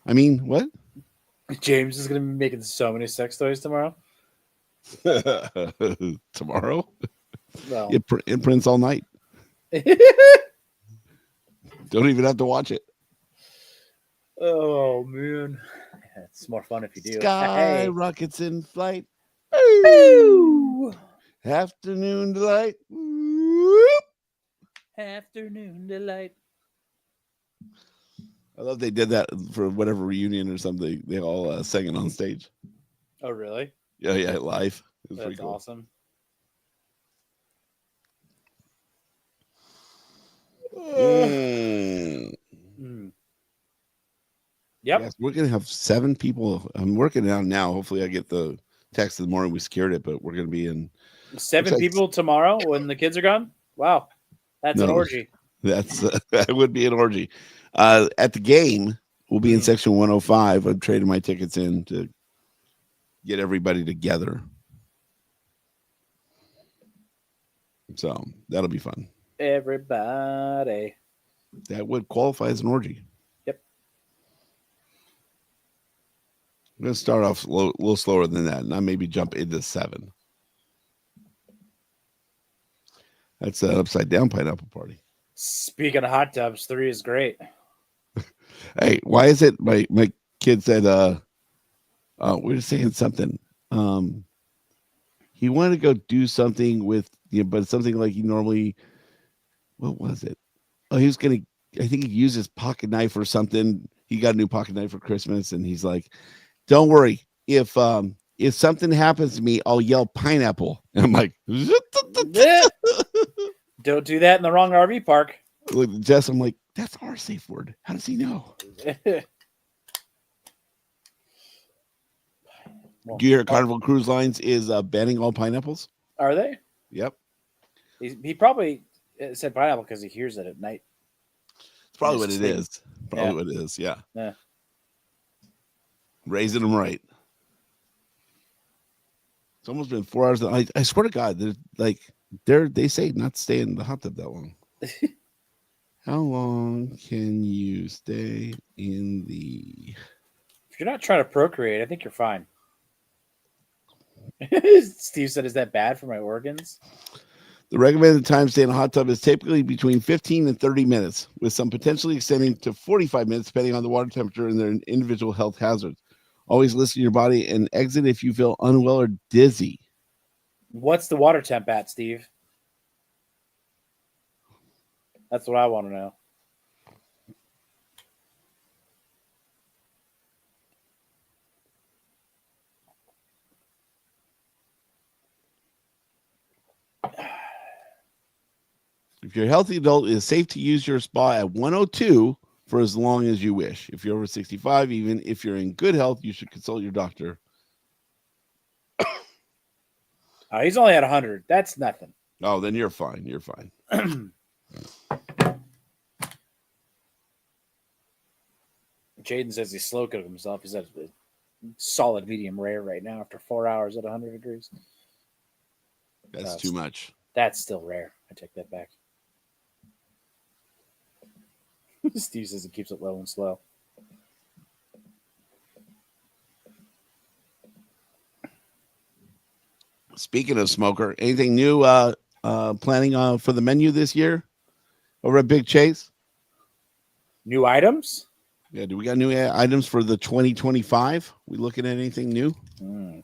I mean, what? James is gonna be making so many sex toys tomorrow. Tomorrow? Well, It prints all night. Don't even have to watch it. Oh man, it's more fun if you do. Sky rockets in flight. Ooh. Afternoon delight. Afternoon delight. I love they did that for whatever reunion or something. They all sang it on stage. Oh really? Yeah, live. It was That's pretty cool. awesome. Yep. Yes, we're gonna have 7 people. I'm working it out now. Hopefully, I get the text in the morning. We secured it, but we're gonna be in 7 people tomorrow when the kids are gone. Wow, that's an orgy. That's that would be an orgy. At the game, we'll be in section 105. I'm trading my tickets in to get everybody together. So that'll be fun. Everybody. That would qualify as an orgy. Yep. I'm going to start off a little slower than that, and I maybe jump into 7. That's an upside down pineapple party. Speaking of hot tubs, 3 is great. Hey, why is it my kid said we were saying something. He wanted to go do something with but something like he normally, what was it? Oh, he was gonna, I think he used his pocket knife or something. He got a new pocket knife for Christmas, and he's like, don't worry, if something happens to me, I'll yell pineapple. And I'm like, don't do that in the wrong RV park. Look, Jess, I'm like, that's our safe word. How does he know? Gear Carnival Cruise Lines is banning all pineapples. Are they? Yep. He probably said pineapple because he hears it at night. It's probably what it is. Probably what it is. Yeah. Raising them right. It's almost been 4 hours. I swear to God, they say not to stay in the hot tub that long. How long can you stay in the? If you're not trying to procreate, I think you're fine. Steve said, "Is that bad for my organs?" The recommended time to stay in a hot tub is typically between 15 and 30 minutes, with some potentially extending to 45 minutes depending on the water temperature and their individual health hazards. Always listen to your body and exit if you feel unwell or dizzy. What's the water temp at, Steve? That's what I want to know. If you're a healthy adult, it is safe to use your spa at 102 for as long as you wish. If you're over 65, even if you're in good health, you should consult your doctor. He's only at 100. That's nothing. Oh, then you're fine. You're fine. Jaden says he's slow cooking himself. He's at a solid medium rare right now after 4 hours at 100 degrees. That's too much. That's still rare. I take that back. Steve says he keeps it low and slow. Speaking of smoker, anything new planning for the menu this year over at Big Chase? New items? Yeah, do we got new items for the 2025? We looking at anything new?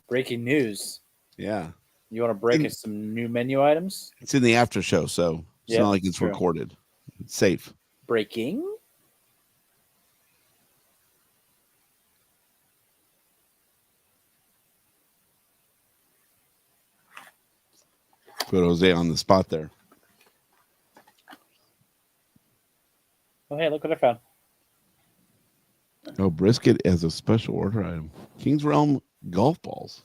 Breaking news. Yeah. You want to break us some new menu items? It's in the after show, so it's not like it's true. recorded. It's safe. Breaking? Put Jose on the spot there. Oh, hey, look what I found. Oh, brisket as a special order item. King's Realm golf balls.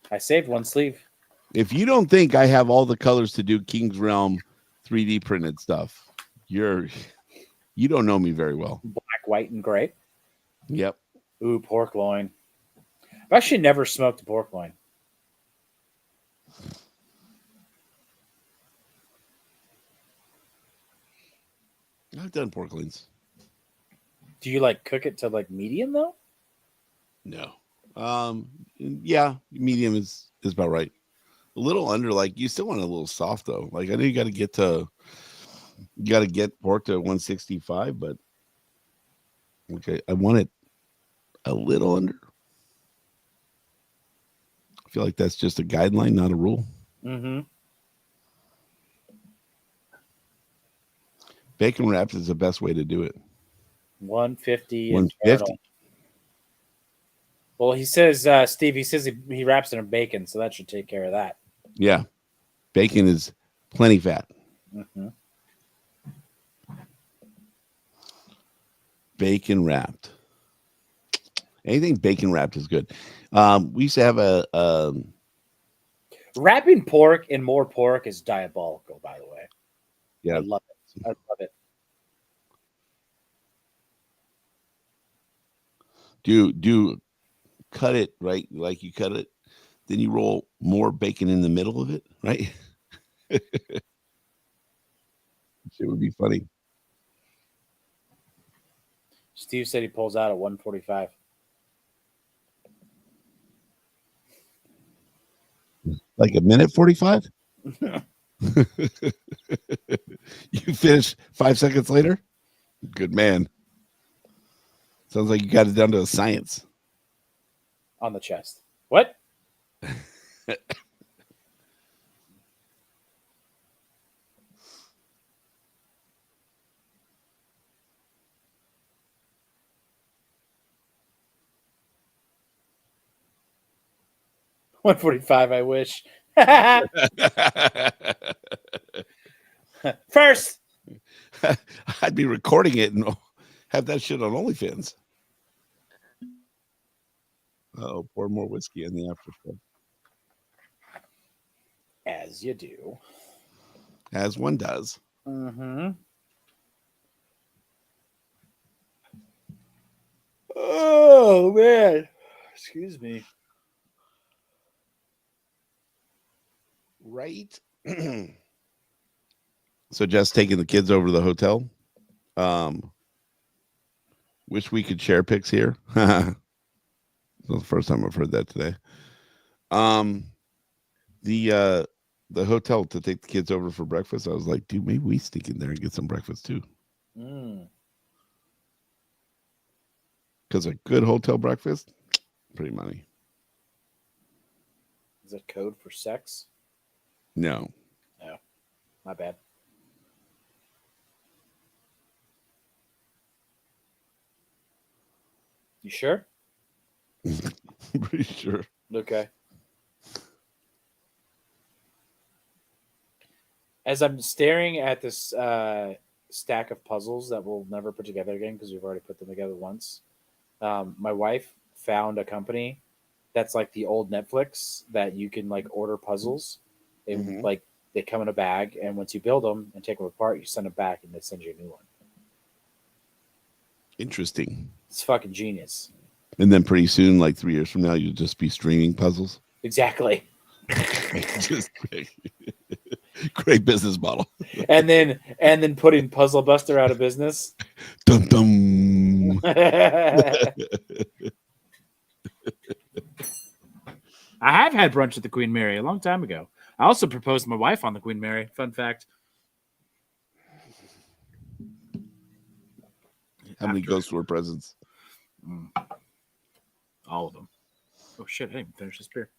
I saved one sleeve. If you don't think I have all the colors to do King's Realm 3D printed stuff, you don't know me very well. Black, white, and gray. Yep. Ooh, pork loin. I've actually never smoked a pork loin. I've done pork loins. Do you like cook it to like medium though? No. Yeah, medium is about right. A little under, like you still want it a little soft though. Like I know you got to get pork to 165, but okay, I want it a little under. I feel like that's just a guideline, not a rule. Mm-hmm. Bacon wrapped is the best way to do it. 150. 150. Well, he says, Steve, he says he wraps it in bacon, so that should take care of that. Yeah. Bacon is plenty fat. Mm-hmm. Bacon wrapped. Anything bacon wrapped is good. We used to have a wrapping pork in more pork is diabolical, by the way. Yeah. I love it. I love it. Do cut it right like you cut it, then you roll more bacon in the middle of it, right? It would be funny. Steve said he pulls out at 145. Like a minute 45? You finish 5 seconds later? Good man. Sounds like you got it down to a science. On the chest. What? $145, I wish. First. I'd be recording it and have that shit on OnlyFans. Oh, pour more whiskey in the after show. As you do. As one does. Mm-hmm. Oh, man. Excuse me. Right. So just taking the kids over to the hotel. Wish we could share pics here. That's the first time I've heard that today. The the hotel to take the kids over for breakfast. I was like, dude, maybe we sneak in there and get some breakfast too. Mm. Because a good hotel breakfast, pretty money. Is that code for sex? No. My bad. You sure? I'm pretty sure. Okay. As I'm staring at this stack of puzzles that we'll never put together again because we've already put them together once, my wife found a company that's like the old Netflix that you can like order puzzles. They Mhm. like they come in a bag, and once you build them and take them apart, you send them back, and they send you a new one. Interesting. It's fucking genius. And then pretty soon, like 3 years from now, you'll just be streaming puzzles. Exactly. Just great business model. and then putting Puzzle Buster out of business. Dum dum. I have had brunch at the Queen Mary a long time ago. I also proposed to my wife on the Queen Mary. Fun fact. How many After- ghost store presents? All of them. Oh shit! I didn't even finish this beer.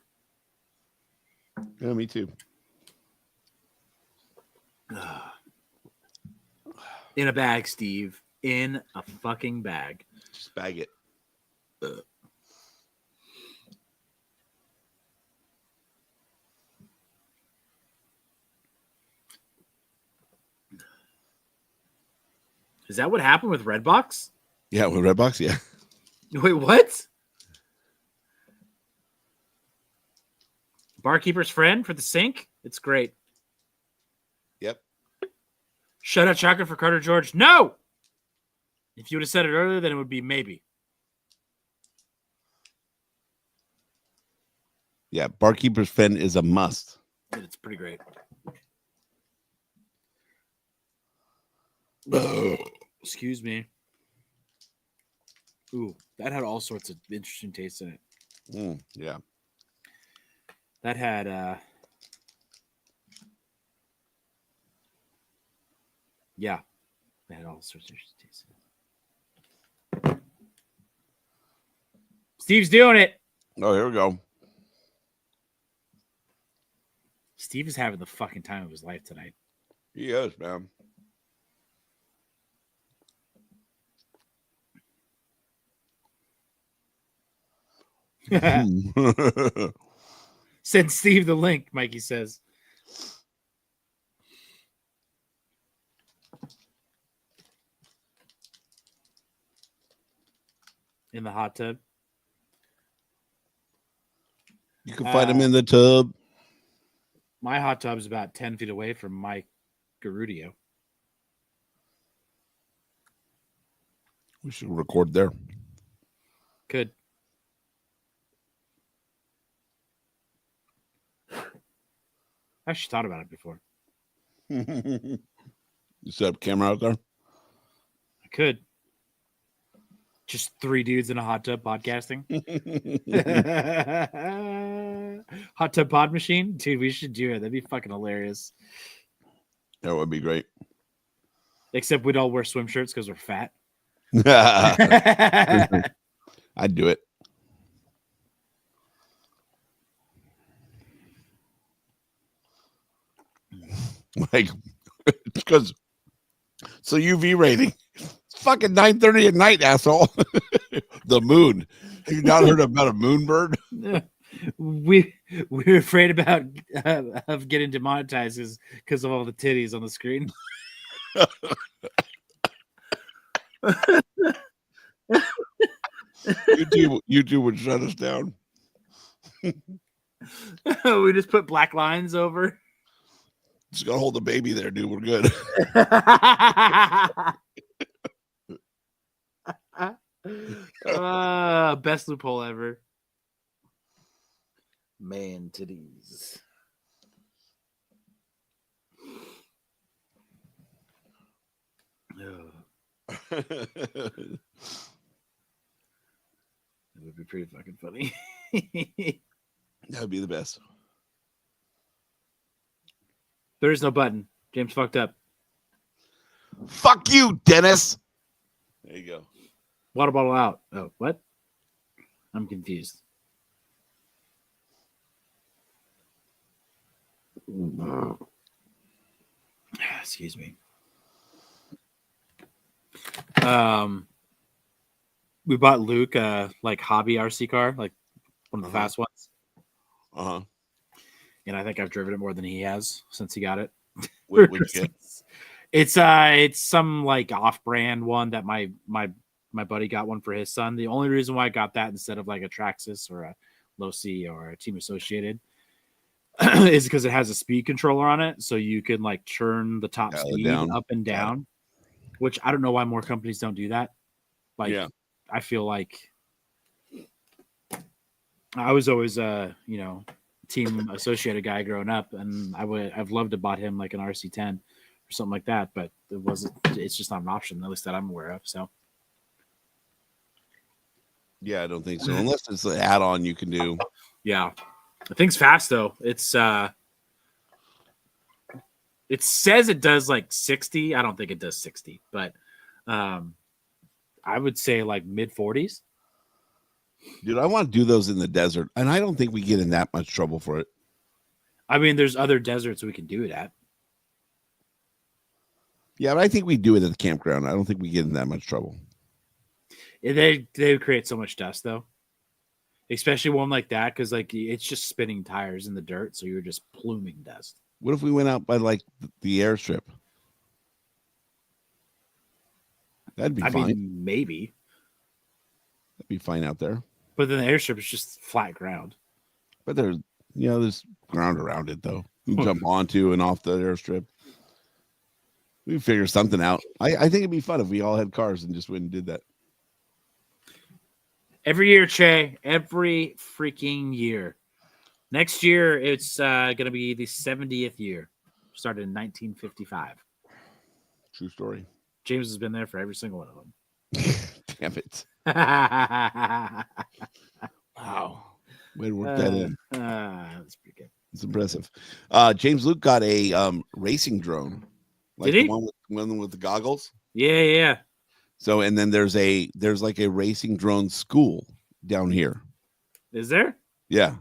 Yeah, me too. In a bag, Steve. In a fucking bag. Just bag it. Is that what happened with Redbox? Yeah, with Redbox, yeah. Wait, what? Barkeeper's friend for the sink? It's great. Yep. Shut out chocolate for Carter George. No! If you would have said it earlier, then it would be maybe. Yeah, Barkeeper's Fen is a must. It's pretty great. Excuse me. Ooh, that had all sorts of interesting tastes in it. Yeah. That had yeah. That had all sorts of interesting tastes in it. Steve's doing it. Oh, here we go. Steve is having the fucking time of his life tonight. He is, man. Send Steve the link, Mikey says. In the hot tub. You can find him in the tub. My hot tub is about 10 feet away from my Garudio. We should record there. Could. I actually thought about it before. You set up a camera out there? I could. Just 3 dudes in a hot tub podcasting. Hot tub pod machine? Dude, we should do it. That'd be fucking hilarious. That would be great. Except we'd all wear swim shirts because we're fat. I'd do it. Like, because so UV rating. It's fucking 9:30 at night, asshole. The moon. Have you not heard about a moonbird? We're afraid about of getting demonetized because of all the titties on the screen. YouTube would shut us down. We just put black lines over. Just gotta hold the baby there, dude. We're good. Best loophole ever. Man titties. It would be pretty fucking funny. That would be the best. There is no button. James fucked up. Fuck you, Dennis. There you go. Water bottle out. Oh, what? I'm confused. Excuse me. We bought Luke like hobby RC car, like one of the fast ones. Uh-huh. And I think I've driven it more than he has since he got it. Which you get? It's some like off-brand one that my buddy got one for his son. The only reason why I got that instead of like a Traxxas or a Losi or a Team Associated is because it has a speed controller on it, so you can like turn the top speed up and down. Which I don't know why more companies don't do that. Like, Yeah. I feel like I was always Team Associated guy growing up, and I've loved to bought him like an RC10 or something like that, but it's just not an option, at least that I'm aware of. So Yeah, I don't think so. Unless it's an add-on you can do. yeah. The thing's fast though. It says it does like 60. I don't think it does 60, but I would say like mid 40s. Dude, I want to do those in the desert, and I don't think we get in that much trouble for it. I mean, there's other deserts we can do it at. Yeah, but I think we do it at the campground. I don't think we get in that much trouble. They create so much dust though, especially one like that, because like it's just spinning tires in the dirt, so you're just pluming dust. What if we went out by like the airstrip? That'd be fine. Mean, maybe. That'd be fine out there. But then the airstrip is just flat ground. But there's ground around it though. You can jump onto and off the airstrip. We can figure something out. I think it'd be fun if we all had cars and just went and did that. Every year, Che. Every freaking year. Next year, it's going to be the 70th year. Started in 1955. True story. James has been there for every single one of them. Damn it. Wow. Way to work that in. That's pretty good. It's impressive. James Luke got a racing drone. Like Did he? The one with the goggles. Yeah. So, and then there's like a racing drone school down here. Is there? Yeah.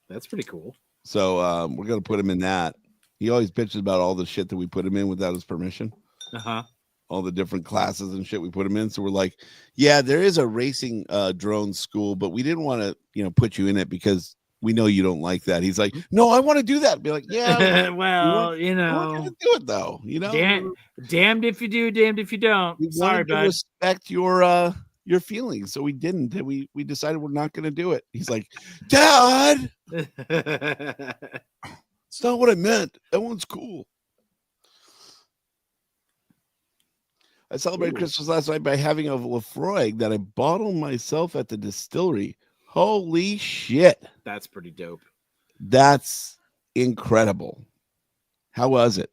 That's pretty cool. So we're gonna put him in that. He always bitches about all the shit that we put him in without his permission. Uh-huh. All the different classes and shit we put him in. So we're like, yeah, there is a racing drone school, but we didn't want to, put you in it because we know you don't like that. He's like, no, I want to do that. Be like, yeah, well, we're gonna do it though. Damned if you do, damned if you don't. We Sorry, bud. Respect your feelings, so we didn't. We decided we're not going to do it. He's like, Dad, it's not what I meant. That one's cool. I celebrated Christmas last night by having a Lafroig that I bottled myself at the distillery. Holy shit. That's pretty dope. That's incredible. How was it?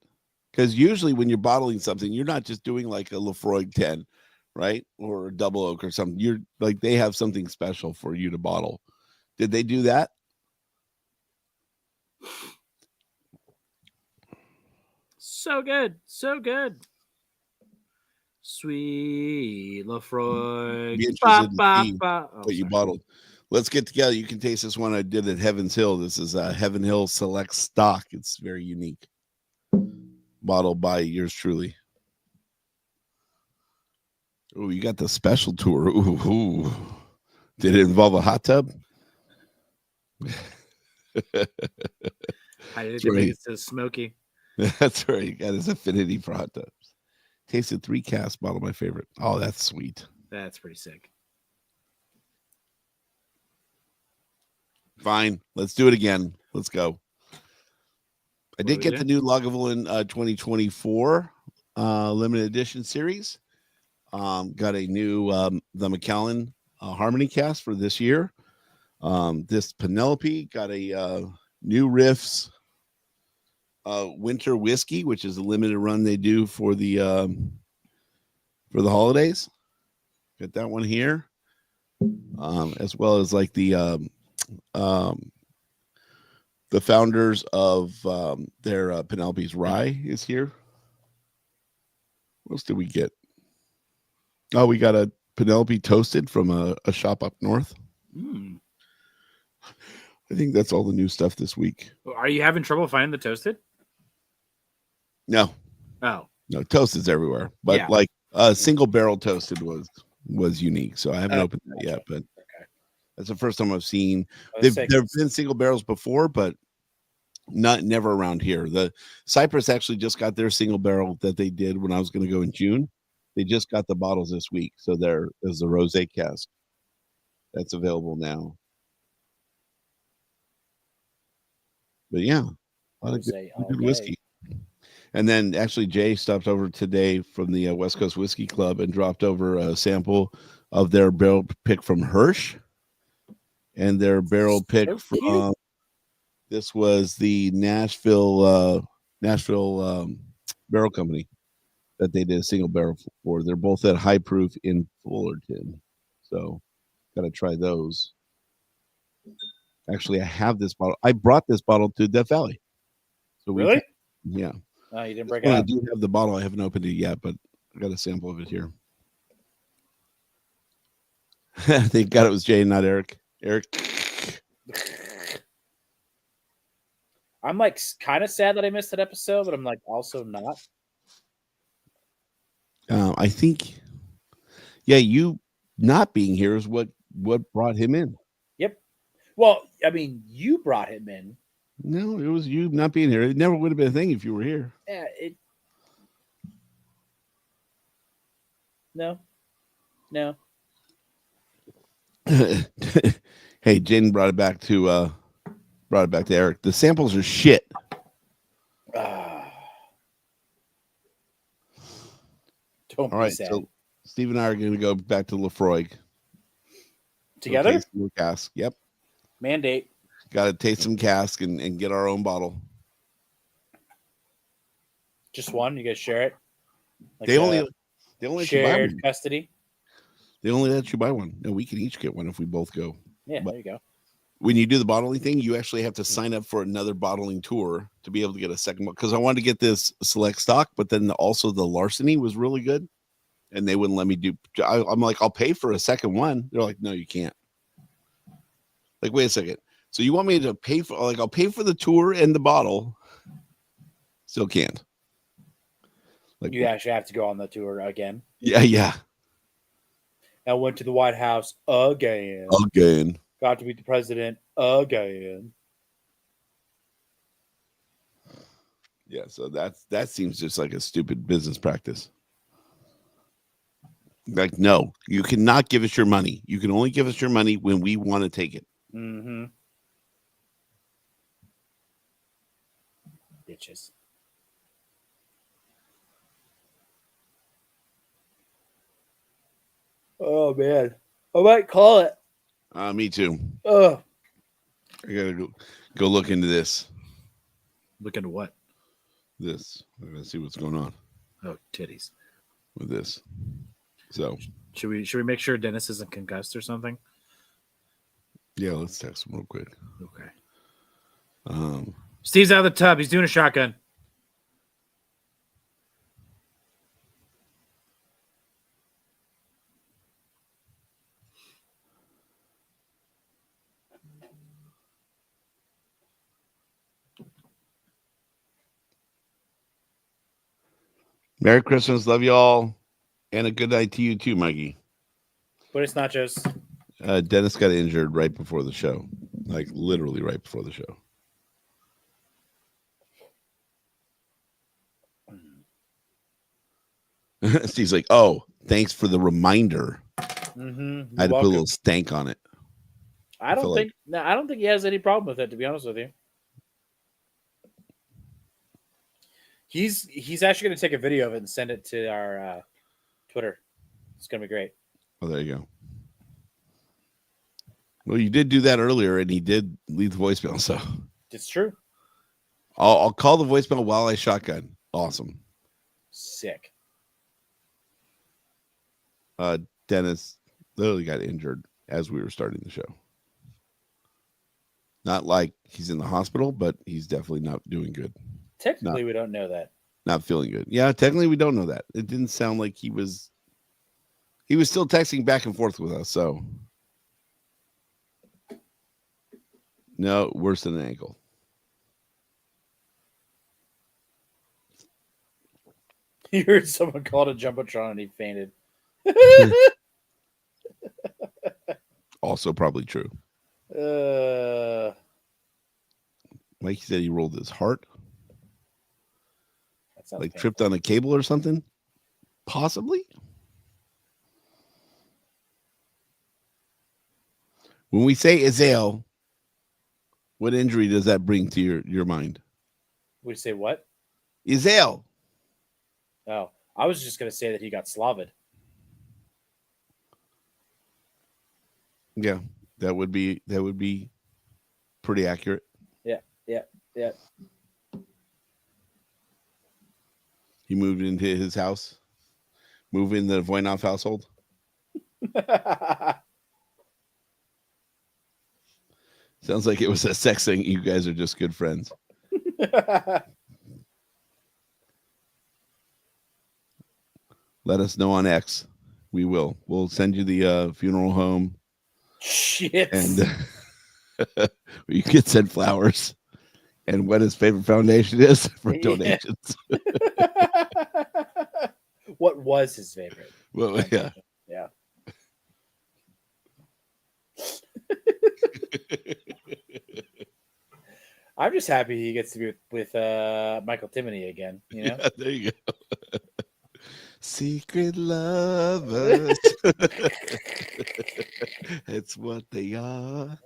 Because usually when you're bottling something, you're not just doing like a Lafroig 10, right? Or a double oak or something. You're like, they have something special for you to bottle. Did they do that? So good. So good. Sweet Lafroig. Be interested to see what you bottled. Let's get together. You can taste this one I did at Heaven's Hill. This is a Heaven Hill Select Stock. It's very unique. Bottled by yours truly. Oh, you got the special tour. Ooh. Did it involve a hot tub? I did make it so smoky. That's right. You got his affinity for hot tubs. Tasted 3 cask bottle, my favorite. Oh, that's sweet. That's pretty sick. Fine. Let's do it again. Let's go. I did get the new Lagavulin 2024 limited edition series. Got a new the Macallan Harmony cast for this year. This Penelope got a new Riffs winter whiskey, which is a limited run they do for the holidays. Got that one here, as well as like the The founders of their Penelope's Rye is here. What else did we get? Oh, we got a Penelope toasted from a shop up north. Mm. I think that's all the new stuff this week. Are you having trouble finding the toasted? No, Oh, no, toasted's everywhere. But Yeah. like single barrel toasted was unique. So I haven't opened that yet, but that's the first time I've seen. There have been single barrels before, but never around here. The Cypress actually just got their single barrel that they did when I was going to go in June. They just got the bottles this week, so there is the rosé cask that's available now. But yeah, a lot of good whiskey. And then actually Jay stopped over today from the West Coast Whiskey Club and dropped over a sample of their barrel pick from Hirsch and their barrel pick from this was the Nashville Barrel Company that they did a single barrel for. They're both at high proof in Fullerton. So got to try those. Actually, I have this bottle. I brought this bottle to Death Valley. So really? Yeah. Oh, you didn't break it I up. do have the bottle. I haven't opened it yet, but I got a sample of it here. Thank God it was Jay, not Eric. Eric. I'm like kind of sad that I missed that episode, but I'm like also not. I think, yeah, you not being here is what brought him in. Yep. Well, I mean, you brought him in. No, it was you not being here. It never would have been a thing if you were here. Yeah. No. Hey, Jen brought it back to Eric. The samples are shit. Don't All be right, sad. so Steve and I are going to go back to Lefroy Together? taste some cask. Yep. Mandate. Got to taste some cask and get our own bottle. Just one? You guys share it? Like, They only let you buy shared one. custody? They only let you buy one. No, we can each get one if we both go. Yeah, But there you go. when you do the bottling thing, you actually have to sign up for another bottling tour to be able to get a second one. Because I wanted to get this select stock, but then also the Larceny was really good, and they wouldn't let me do. I'm like, I'll pay for a second one. They're like, no, you can't. Like, wait a second. So you want me to pay for? Like, I'll pay for the tour and the bottle. Still can't. Like, You actually have to go on the tour again. yeah. I went to the White House again. Again. Got to meet the president again. Yeah, so that seems just like a stupid business practice. Like, no, you cannot give us your money. You can only give us your money when we want to take it. Mm-hmm. Bitches. Oh man, I might call it. Me too. Oh, I gotta go look into this. look into what? I'm gonna see what's going on Oh, titties. with this. So Should we make sure Dennis isn't concussed or something? yeah, let's text him real quick. Okay. Steve's out of the tub. He's doing a shotgun. Merry Christmas, love y'all, and a good night to you too, Mikey. But it's nachos. Dennis got injured right before the show, like literally right before the show. Steve's like, "Oh, thanks for the reminder." Mm-hmm. I had to put a little stank on it. I don't feel think he has any problem with it, to be honest with you. He's actually going to take a video of it and send it to our Twitter. It's going to be great. Oh, there you go. Well, you did do that earlier, and he did leave the voicemail. So It's true. I'll call the voicemail while I shotgun. Awesome. Sick. Dennis literally got injured as we were starting the show. Not like he's in the hospital, but he's definitely not doing good. Technically, we don't know that. Not feeling good. Yeah, technically we don't know that. It didn't sound like he was still texting back and forth with us, so no, worse than an ankle. You heard someone called a jumbotron and he fainted. Also probably true. Like he said, he rolled his heart, That sounds like painful. tripped on a cable or something. Possibly. When we say Izale, what injury does that bring to your mind? We say what? Izale. Oh, I was just gonna say that he got Slavid. Yeah, that would be pretty accurate. Yeah. He moved into his house, moved in the Voinov household. Sounds like it was a sex thing. You guys are just good friends. Let us know on X. We will. We'll send you the funeral home, Shit. and you can send flowers and what his favorite foundation is for Yeah. donations. What was his favorite? Well, yeah. Yeah. I'm just happy he gets to be with Michael Timoney again. You know, Yeah, there you go. Secret lovers. It's what they are.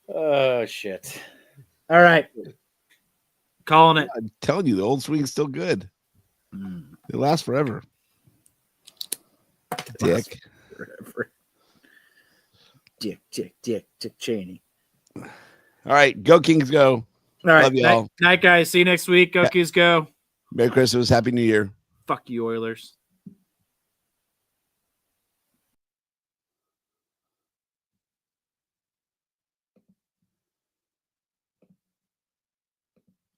Oh shit! All right, calling it. I'm telling you, the old swing's still good. They last forever. Dick. Forever. Dick Cheney. All right, go Kings, go. All right, Love y'all. night, guys. See you next week. Go Kids, go. Merry Christmas, Happy New Year. Fuck you, Oilers.